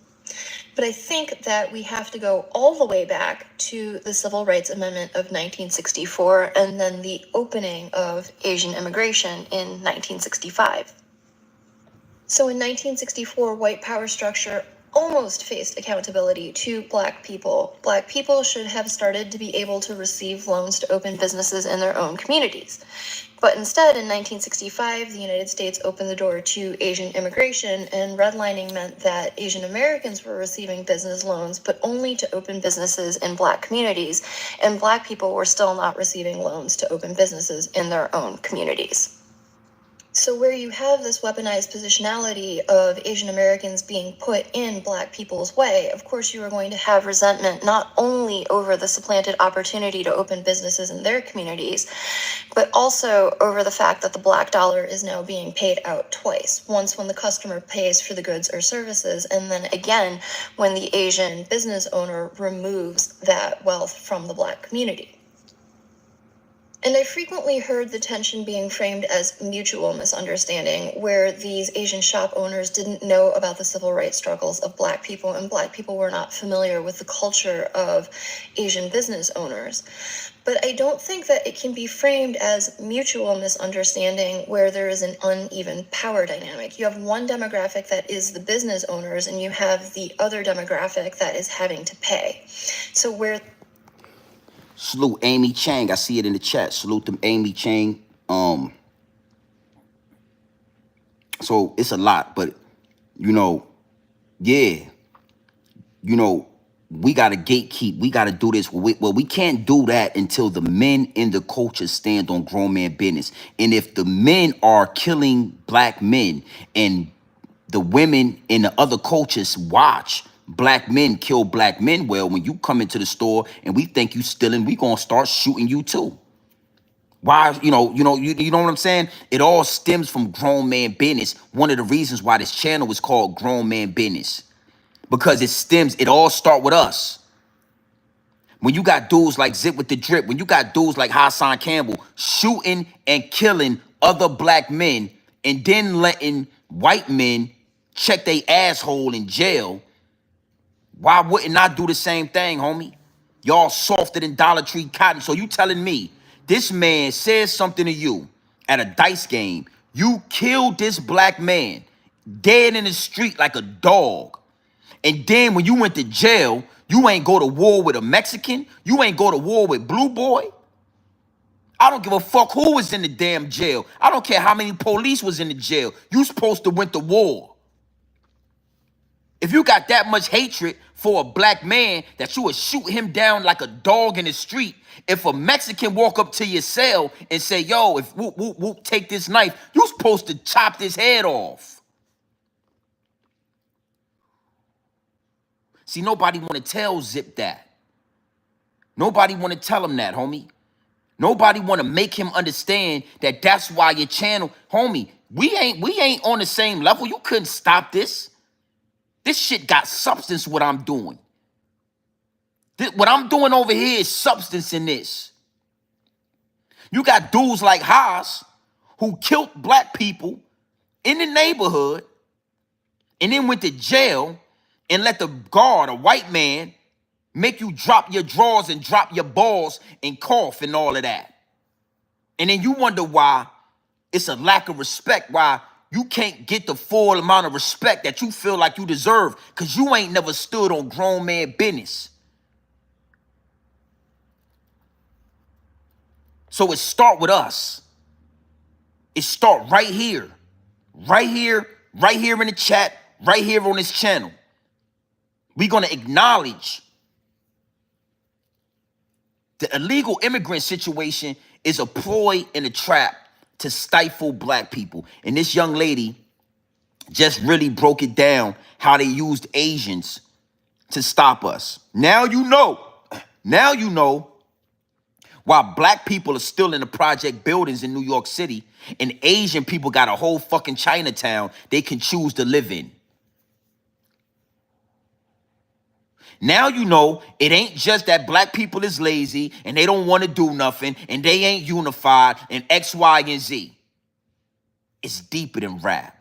But I think that we have to go all the way back to the Civil Rights Amendment of 1964 and then the opening of Asian immigration in 1965. So in 1964, white power structure almost faced accountability to Black people. Black people should have started to be able to receive loans to open businesses in their own communities. But instead, in 1965, the United States opened the door to Asian immigration, and redlining meant that Asian Americans were receiving business loans, but only to open businesses in Black communities, and Black people were still not receiving loans to open businesses in their own communities. So where you have this weaponized positionality of Asian Americans being put in Black people's way, of course you are going to have resentment not only over the supplanted opportunity to open businesses in their communities, but also over the fact that the Black dollar is now being paid out twice. Once when the customer pays for the goods or services, and then again when the Asian business owner removes that wealth from the Black community. And I frequently heard the tension being framed as mutual misunderstanding, where these Asian shop owners didn't know about the civil rights struggles of Black people, and Black people were not familiar with the culture of Asian business owners. But I don't think that it can be framed as mutual misunderstanding where there is an uneven power dynamic. You have one demographic that is the business owners, and you have the other demographic that is having to pay. So where... Salute Amy Chang. I see it in the chat. Salute them, Amy Chang. So it's a lot, but yeah, we gotta gatekeep. We gotta do this. Well, we can't do that until the men in the culture stand on grown man business. And if the men are killing Black men and the women in the other cultures watch Black men kill Black men, well, when you come into the store and we think you stealing, we gonna start shooting you too. Why, you know what I'm saying? It all stems from grown man business. One of the reasons why this channel is called Grown Man Business, because it all start with us. When you got dudes like Zip with the Drip, when you got dudes like Hassan Campbell shooting and killing other Black men and then letting white men check their asshole in jail, why wouldn't I do the same thing, homie? Y'all softer than Dollar Tree cotton. So you telling me this man says something to you at a dice game. You killed this Black man dead in the street like a dog. And then when you went to jail, you ain't go to war with a Mexican. You ain't go to war with Blue Boy. I don't give a fuck who was in the damn jail. I don't care how many police was in the jail. You supposed to went to war. If you got that much hatred for a Black man that you would shoot him down like a dog in the street, if a Mexican walk up to your cell and say, yo, if whoop, whoop, whoop, take this knife, you supposed to chop his head off. See, nobody want to tell Zip that. Nobody want to tell him that, homie. Nobody want to make him understand that that's why your channel, homie, we ain't on the same level. You couldn't stop this. This shit got substance, what I'm doing. What I'm doing over here is substance in this. You got dudes like Haas who killed Black people in the neighborhood and then went to jail and let the guard, a white man, make you drop your drawers and drop your balls and cough and all of that. And then you wonder why it's a lack of respect, why you can't get the full amount of respect that you feel like you deserve because you ain't never stood on grown man business. So it start with us. It start right here. Right here, right here in the chat, right here on this channel. We're going to acknowledge the illegal immigrant situation is a ploy and a trap to stifle black people. And this young lady just really broke it down how they used Asians to stop us. Now you know. Now you know why black people are still in the project buildings in New York City and Asian people got a whole fucking Chinatown they can choose to live in. Now you know it ain't just that black people is lazy and they don't want to do nothing and they ain't unified and X, Y, and Z. It's deeper than rap.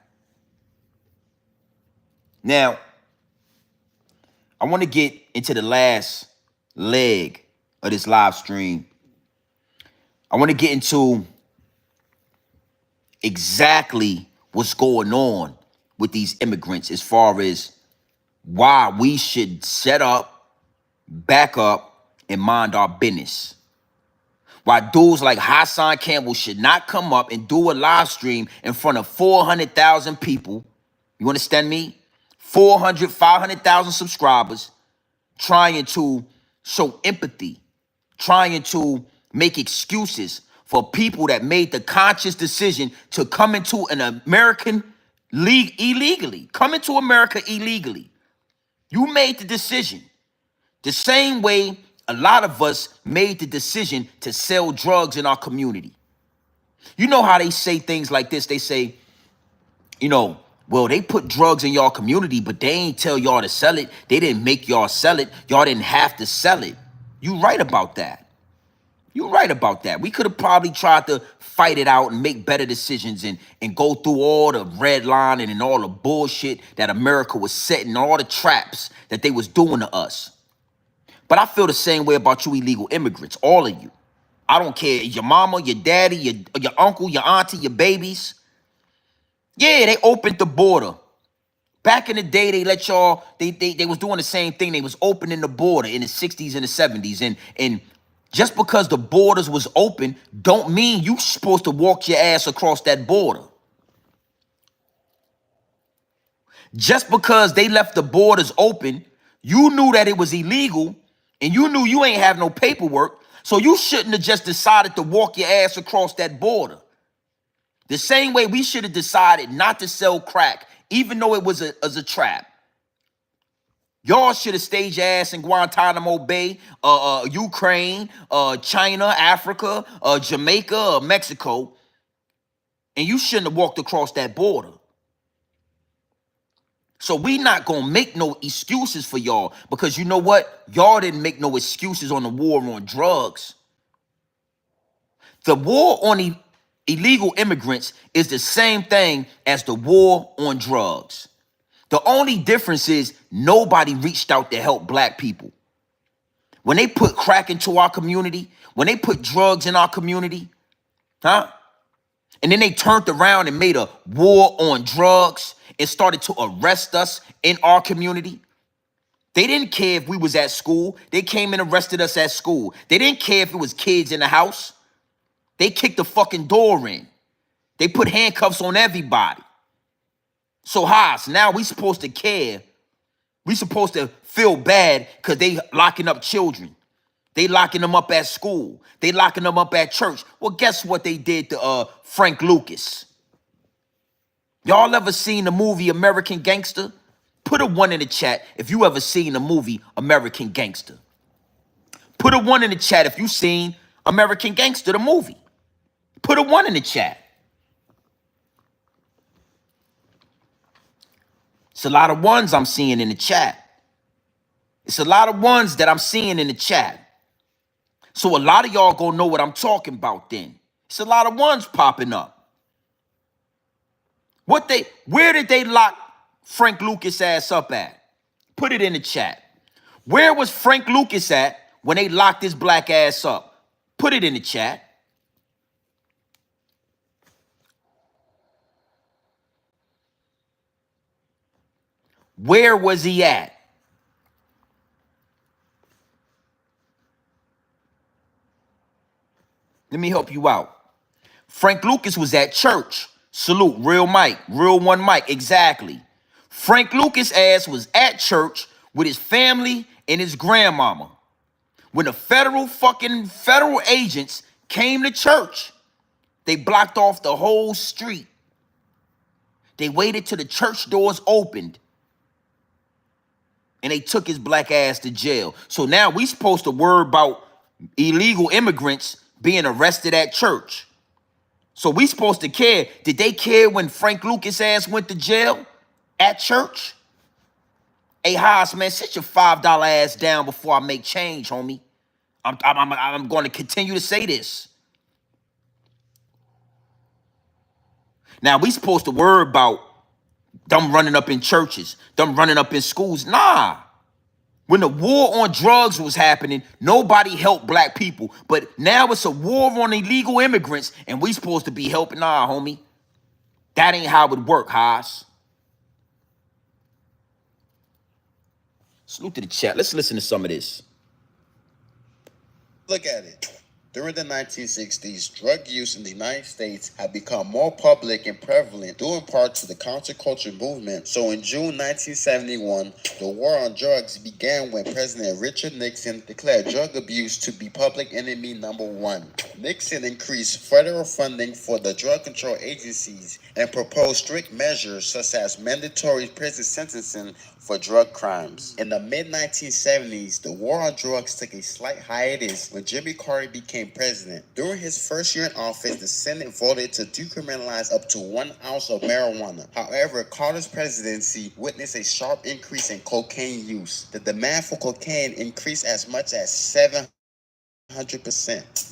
Now, I want to get into the last leg of this live stream. I want to get into exactly what's going on with these immigrants as far as why we should set up, back up, and mind our business. Why dudes like Hassan Campbell should not come up and do a live stream in front of 400,000 people. You understand me? 400, 500,000 subscribers trying to show empathy, trying to make excuses for people that made the conscious decision to come into an American league illegally. Come into America illegally. You made the decision. The same way a lot of us made the decision to sell drugs in our community. You know how they say things like this? They say, you know, well, they put drugs in y'all community, but they ain't tell y'all to sell it. They didn't make y'all sell it. Y'all didn't have to sell it. You right about that. You're right about that. We could have probably tried to fight it out and make better decisions and go through all the redlining and all the bullshit that America was setting, all the traps that they was doing to us. But I feel the same way about you illegal immigrants, all of you. I don't care, your mama, your daddy, your uncle, your auntie, your babies. Yeah, they opened the border. Back in the day, they let y'all, they was doing the same thing. They was opening the border in the 60s and the 70s. And just because the borders was open, don't mean you supposed to walk your ass across that border. Just because they left the borders open, you knew that it was illegal, and you knew you ain't have no paperwork, so you shouldn't have just decided to walk your ass across that border. The same way we should have decided not to sell crack, even though it was a trap. Y'all should have stayed your ass in Guantanamo Bay, Ukraine, China, Africa, Jamaica, Mexico, and you shouldn't have walked across that border. So we not gonna make no excuses for y'all, because you know what? Y'all didn't make no excuses on the war on drugs. The war on illegal immigrants is the same thing as the war on drugs. The only difference is nobody reached out to help black people. When they put crack into our community, when they put drugs in our community, huh? And then they turned around and made a war on drugs and started to arrest us in our community. They didn't care if we was at school. They came and arrested us at school. They didn't care if it was kids in the house. They kicked the fucking door in. They put handcuffs on everybody. So Haas, now we supposed to care. We supposed to feel bad because they locking up children. They locking them up at school. They locking them up at church. Well, guess what they did to Frank Lucas? Y'all ever seen the movie American Gangster? Put a 1 in the chat if you ever seen the movie American Gangster. Put a 1 in the chat if you seen American Gangster, the movie. Put a 1 in the chat. It's a lot of ones I'm seeing in the chat. It's a lot of ones that I'm seeing in the chat. So a lot of y'all gonna know what I'm talking about then. It's a lot of ones popping up. Where did they lock Frank Lucas ass up at? Put it in the chat. Where was Frank Lucas at when they locked his black ass up? Put it in the chat. Where was he at? Let me help you out. Frank Lucas was at church. Salute, real Mike, real one Mike, exactly. Frank Lucas ass was at church with his family and his grandmama. When the federal agents came to church, they blocked off the whole street. They waited till the church doors opened, and they took his black ass to jail. So now we supposed to worry about illegal immigrants being arrested at church. So we supposed to care. Did they care when Frank Lucas ass went to jail at church? Hey, Haas, man, sit your $5 ass down before I make change, homie. I'm going to continue to say this. Now, we supposed to worry about them running up in churches, them running up in schools. Nah. When the war on drugs was happening, nobody helped black people. But now it's a war on illegal immigrants, and we supposed to be helping. Nah, homie. That ain't how it work, Haas. Salute to the chat. Let's listen to some of this. Look at it. During the 1960s, drug use in the United States had become more public and prevalent due in part to the counterculture movement. So in June 1971, the war on drugs began when President Richard Nixon declared drug abuse to be public enemy number one. Nixon increased federal funding for the drug control agencies and proposed strict measures such as mandatory prison sentencing for drug crimes. In the mid-1970s, the war on drugs took a slight hiatus when Jimmy Carter became president. During his first year in office, the Senate voted to decriminalize up to 1 ounce of marijuana. However, Carter's presidency witnessed a sharp increase in cocaine use. The demand for cocaine increased as much as 700%.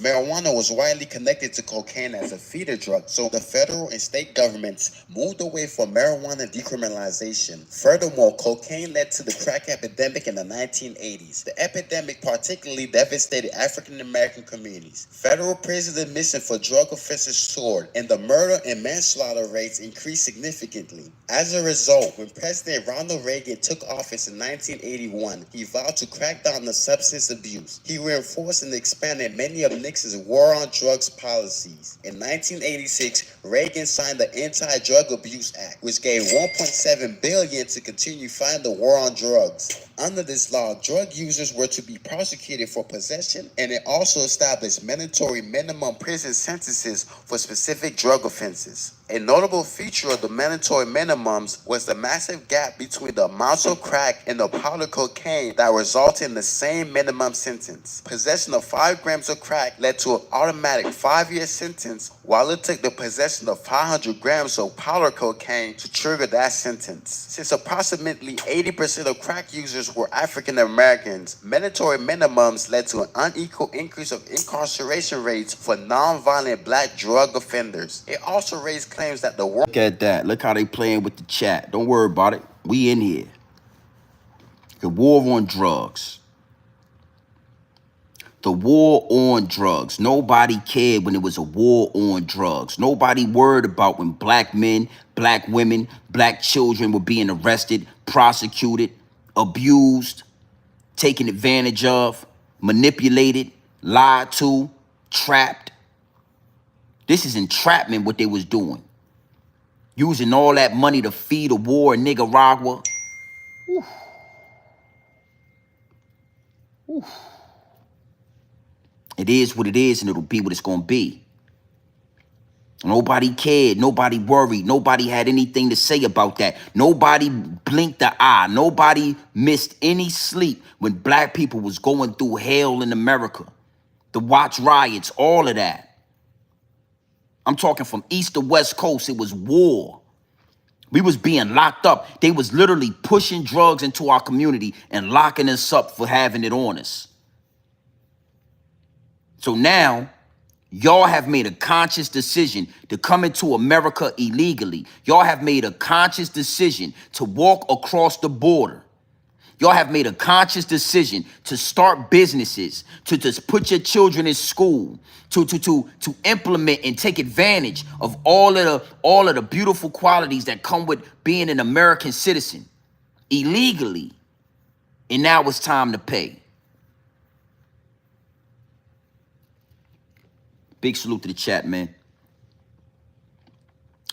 Marijuana was widely connected to cocaine as a feeder drug, so the federal and state governments moved away from marijuana decriminalization. Furthermore, cocaine led to the crack epidemic in the 1980s. The epidemic particularly devastated African American communities. Federal prison admission for drug offenses soared, and the murder and manslaughter rates increased significantly. As a result, when President Ronald Reagan took office in 1981, he vowed to crack down on substance abuse. He reinforced and expanded many of Nixon's war on drugs policies. In 1986, Reagan signed the Anti-Drug Abuse Act, which gave $1.7 billion to continue fighting the war on drugs. Under this law, drug users were to be prosecuted for possession, and it also established mandatory minimum prison sentences for specific drug offenses. A notable feature of the mandatory minimums was the massive gap between the amounts of crack and the powder cocaine that resulted in the same minimum sentence. Possession of 5 grams of crack led to an automatic 5-year sentence, while it took the possession of 500 grams of powder cocaine to trigger that sentence. Since approximately 80% of crack users were African Americans, mandatory minimums led to an unequal increase of incarceration rates for non-violent black drug offenders. It also raised claims that the war— Look at that. Look how they playing with the chat. Don't worry about it. We in here. The war on drugs. The war on drugs. Nobody cared when it was a war on drugs. Nobody worried about when black men, black women, black children were being arrested, prosecuted, abused, taken advantage of, manipulated, lied to, trapped. This is entrapment, what they was doing. Using all that money to feed a war in Nicaragua. Oof. Oof. It is what it is, and it'll be what it's going to be. Nobody cared. Nobody worried. Nobody had anything to say about that. Nobody blinked the eye. Nobody missed any sleep when black people was going through hell in America. The Watch riots, all of that. I'm talking from east to west coast. It was war. We was being locked up. They was literally pushing drugs into our community and locking us up for having it on us. So now, y'all have made a conscious decision to come into America illegally. Y'all have made a conscious decision to walk across the border. Y'all have made a conscious decision to start businesses, to just put your children in school, to implement and take advantage of all of the beautiful qualities that come with being an American citizen illegally. And now it's time to pay. Big salute to the chat, man.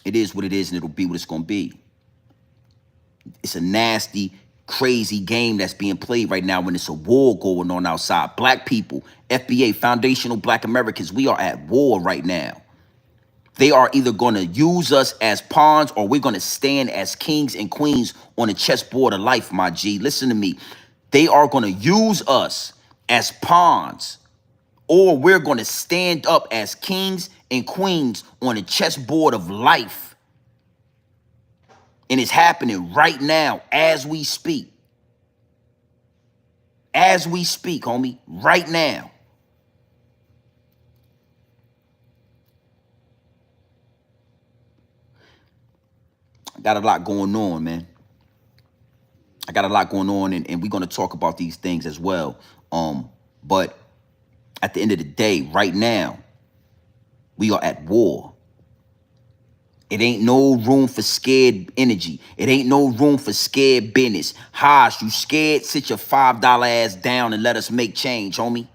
It is what it is, and it'll be what it's gonna be. It's a nasty, crazy game that's being played right now when it's a war going on outside. Black people, FBA, foundational Black Americans, we are at war right now. They are either going to use us as pawns or we're going to stand as kings and queens on the chessboard of life, my G. Listen to me. They are going to use us as pawns or we're going to stand up as kings and queens on the chessboard of life. And it's happening right now as we speak. As we speak, homie, right now. I got a lot going on, man. I got a lot going on, and we're going to talk about these things as well. But at the end of the day, right now, we are at war. It ain't no room for scared energy. It ain't no room for scared business. Hash, you scared? Sit your $5 ass down and let us make change, homie.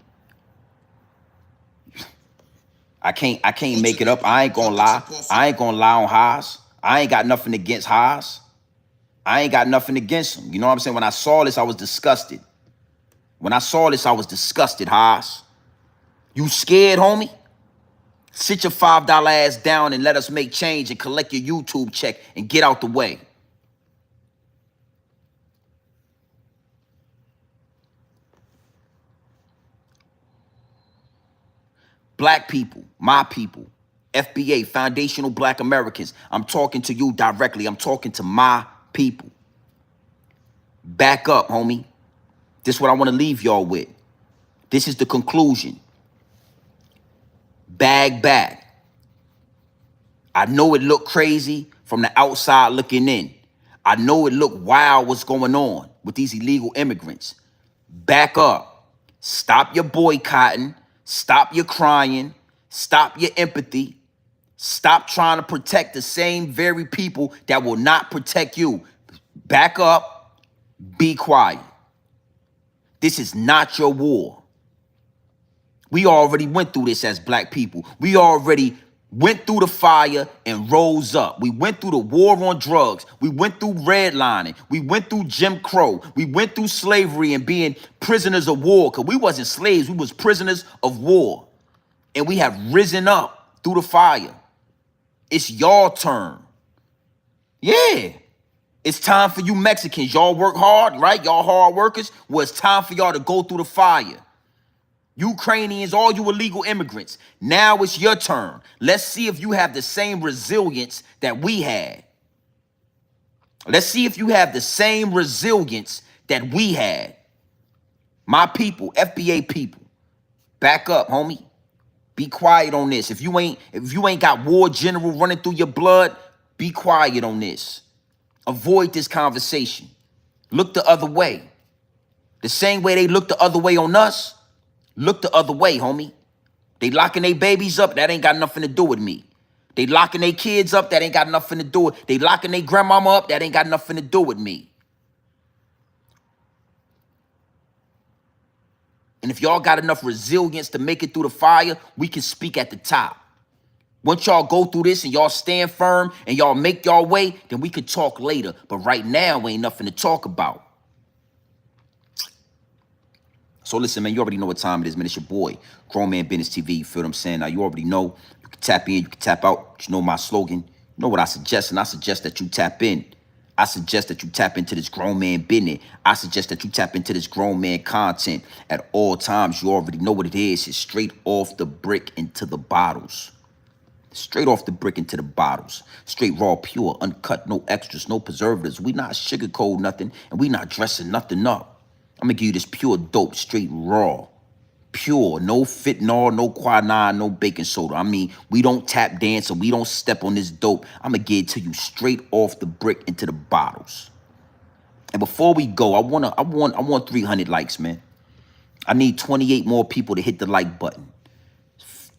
I can't make it up. I ain't gonna lie. I ain't gonna lie on Haas. I ain't got nothing against Haas. I ain't got nothing against him. You know what I'm saying? When I saw this, I was disgusted. When I saw this, I was disgusted, Haas. You scared, homie? Sit your $5 ass down and let us make change and collect your YouTube check and get out the way. Black people, my people, FBA, foundational Black Americans. I'm talking to you directly. I'm talking to my people. Back up, homie. This is what I want to leave y'all with. This is the conclusion. Bag back. I know it looked crazy from the outside looking in. I know it looked wild what's going on with these illegal immigrants. Back up. Stop your boycotting. Stop your crying. Stop your empathy. Stop trying to protect the same very people that will not protect you. Back up. Be quiet. This is not your war. We already went through this as Black people. We already went through the fire and rose up. We went through the war on drugs. We went through redlining. We went through Jim Crow. We went through slavery and being prisoners of war, because we wasn't slaves. We was prisoners of war. And we have risen up through the fire. It's your turn. Yeah. It's time for you Mexicans. Y'all work hard, right? Y'all hard workers. Well, it's time for y'all to go through the fire. Ukrainians, all you illegal immigrants. Now it's your turn. Let's see if you have the same resilience that we had. Let's see if you have the same resilience that we had. My people, FBA people, back up, homie. Be quiet on this. If you ain't got war general running through your blood, be quiet on this. Avoid this conversation. Look the other way. The same way they look the other way on us, look the other way, homie. They locking their babies up, that ain't got nothing to do with me. They locking their kids up, that ain't got nothing to do with it. They locking their grandmama up, that ain't got nothing to do with me. And if y'all got enough resilience to make it through the fire, we can speak at the top. Once y'all go through this and y'all stand firm and y'all make y'all way, then we can talk later. But right now, ain't nothing to talk about. So listen, man, you already know what time it is, man. It's your boy, Grown Man Business TV. You feel what I'm saying? Now, you already know. You can tap in, you can tap out. You know my slogan. You know what I suggest, and I suggest that you tap in. I suggest that you tap into this grown man business. I suggest that you tap into this grown man content at all times. You already know what it is. It's straight off the brick into the bottles. Straight off the brick into the bottles. Straight raw, pure, uncut, no extras, no preservatives. We not sugarcoat nothing, and we not dressing nothing up. I'm gonna give you this pure dope, straight raw. Pure, no fentanyl, no quinine, no baking soda. I mean, we don't tap dance and we don't step on this dope. I'm gonna give it to you straight off the brick into the bottles. And before we go, I want 300 likes, man. I need 28 more people to hit the like button.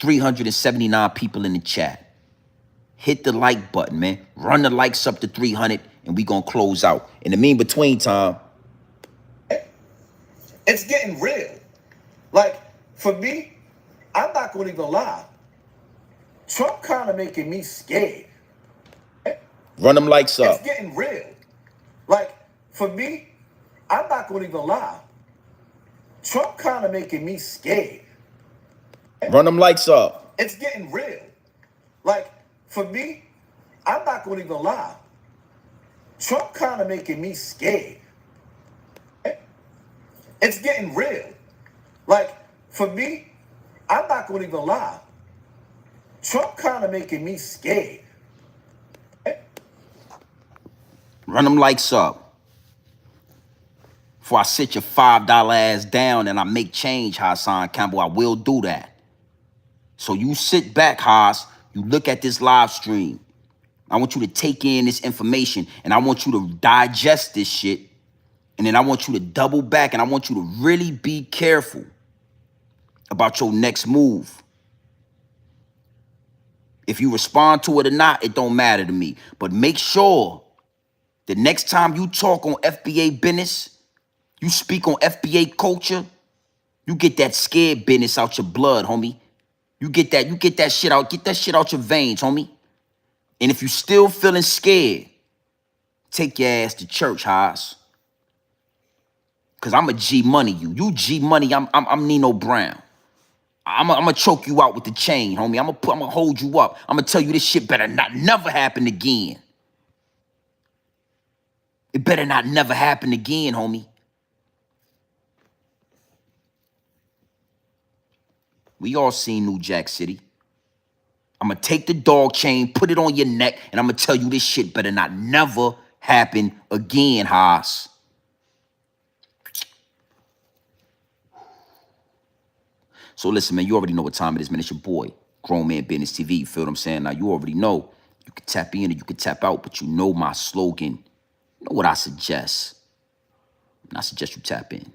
379 people in the chat. Hit the like button, man. Run the likes up to 300 and we gonna close out. In the between time, it's getting real. Like, for me, I'm not going to even lie. Trump kind of making me scared. Run them lights up. It's getting real. Like, for me, I'm not going to even lie. Trump kind of making me scared. Run them lights up. It's getting real. Like, for me, I'm not going to even lie. Trump kind of making me scared. It's getting real. Like, for me, I'm not going to even lie. Trump kind of making me scared. Run them lights up. Before I sit your $5 ass down and I make change, Hassan Campbell, I will do that. So you sit back, Haas, you look at this live stream. I want you to take in this information and I want you to digest this shit. And then I want you to double back and I want you to really be careful about your next move. If you respond to it or not, it don't matter to me. But make sure the next time you talk on FBA business, you speak on FBA culture, you get that scared business out your blood, homie. You get that shit out your veins, homie. And if you still feeling scared, take your ass to church, Haas. Cause I'm a G Money you. You G Money, I'm Nino Brown. I'm gonna choke you out with the chain, homie. I'm gonna hold you up. I'm gonna tell you this shit better not never happen again. It better not never happen again, homie. We all seen New Jack City. I'm gonna take the dog chain, put it on your neck, and I'm gonna tell you this shit better not never happen again, Haas. So listen, man, you already know what time it is, man. It's your boy, Grown Man Business TV. You feel what I'm saying? Now, you already know you can tap in or you can tap out, but you know my slogan. You know what I suggest? And I suggest you tap in.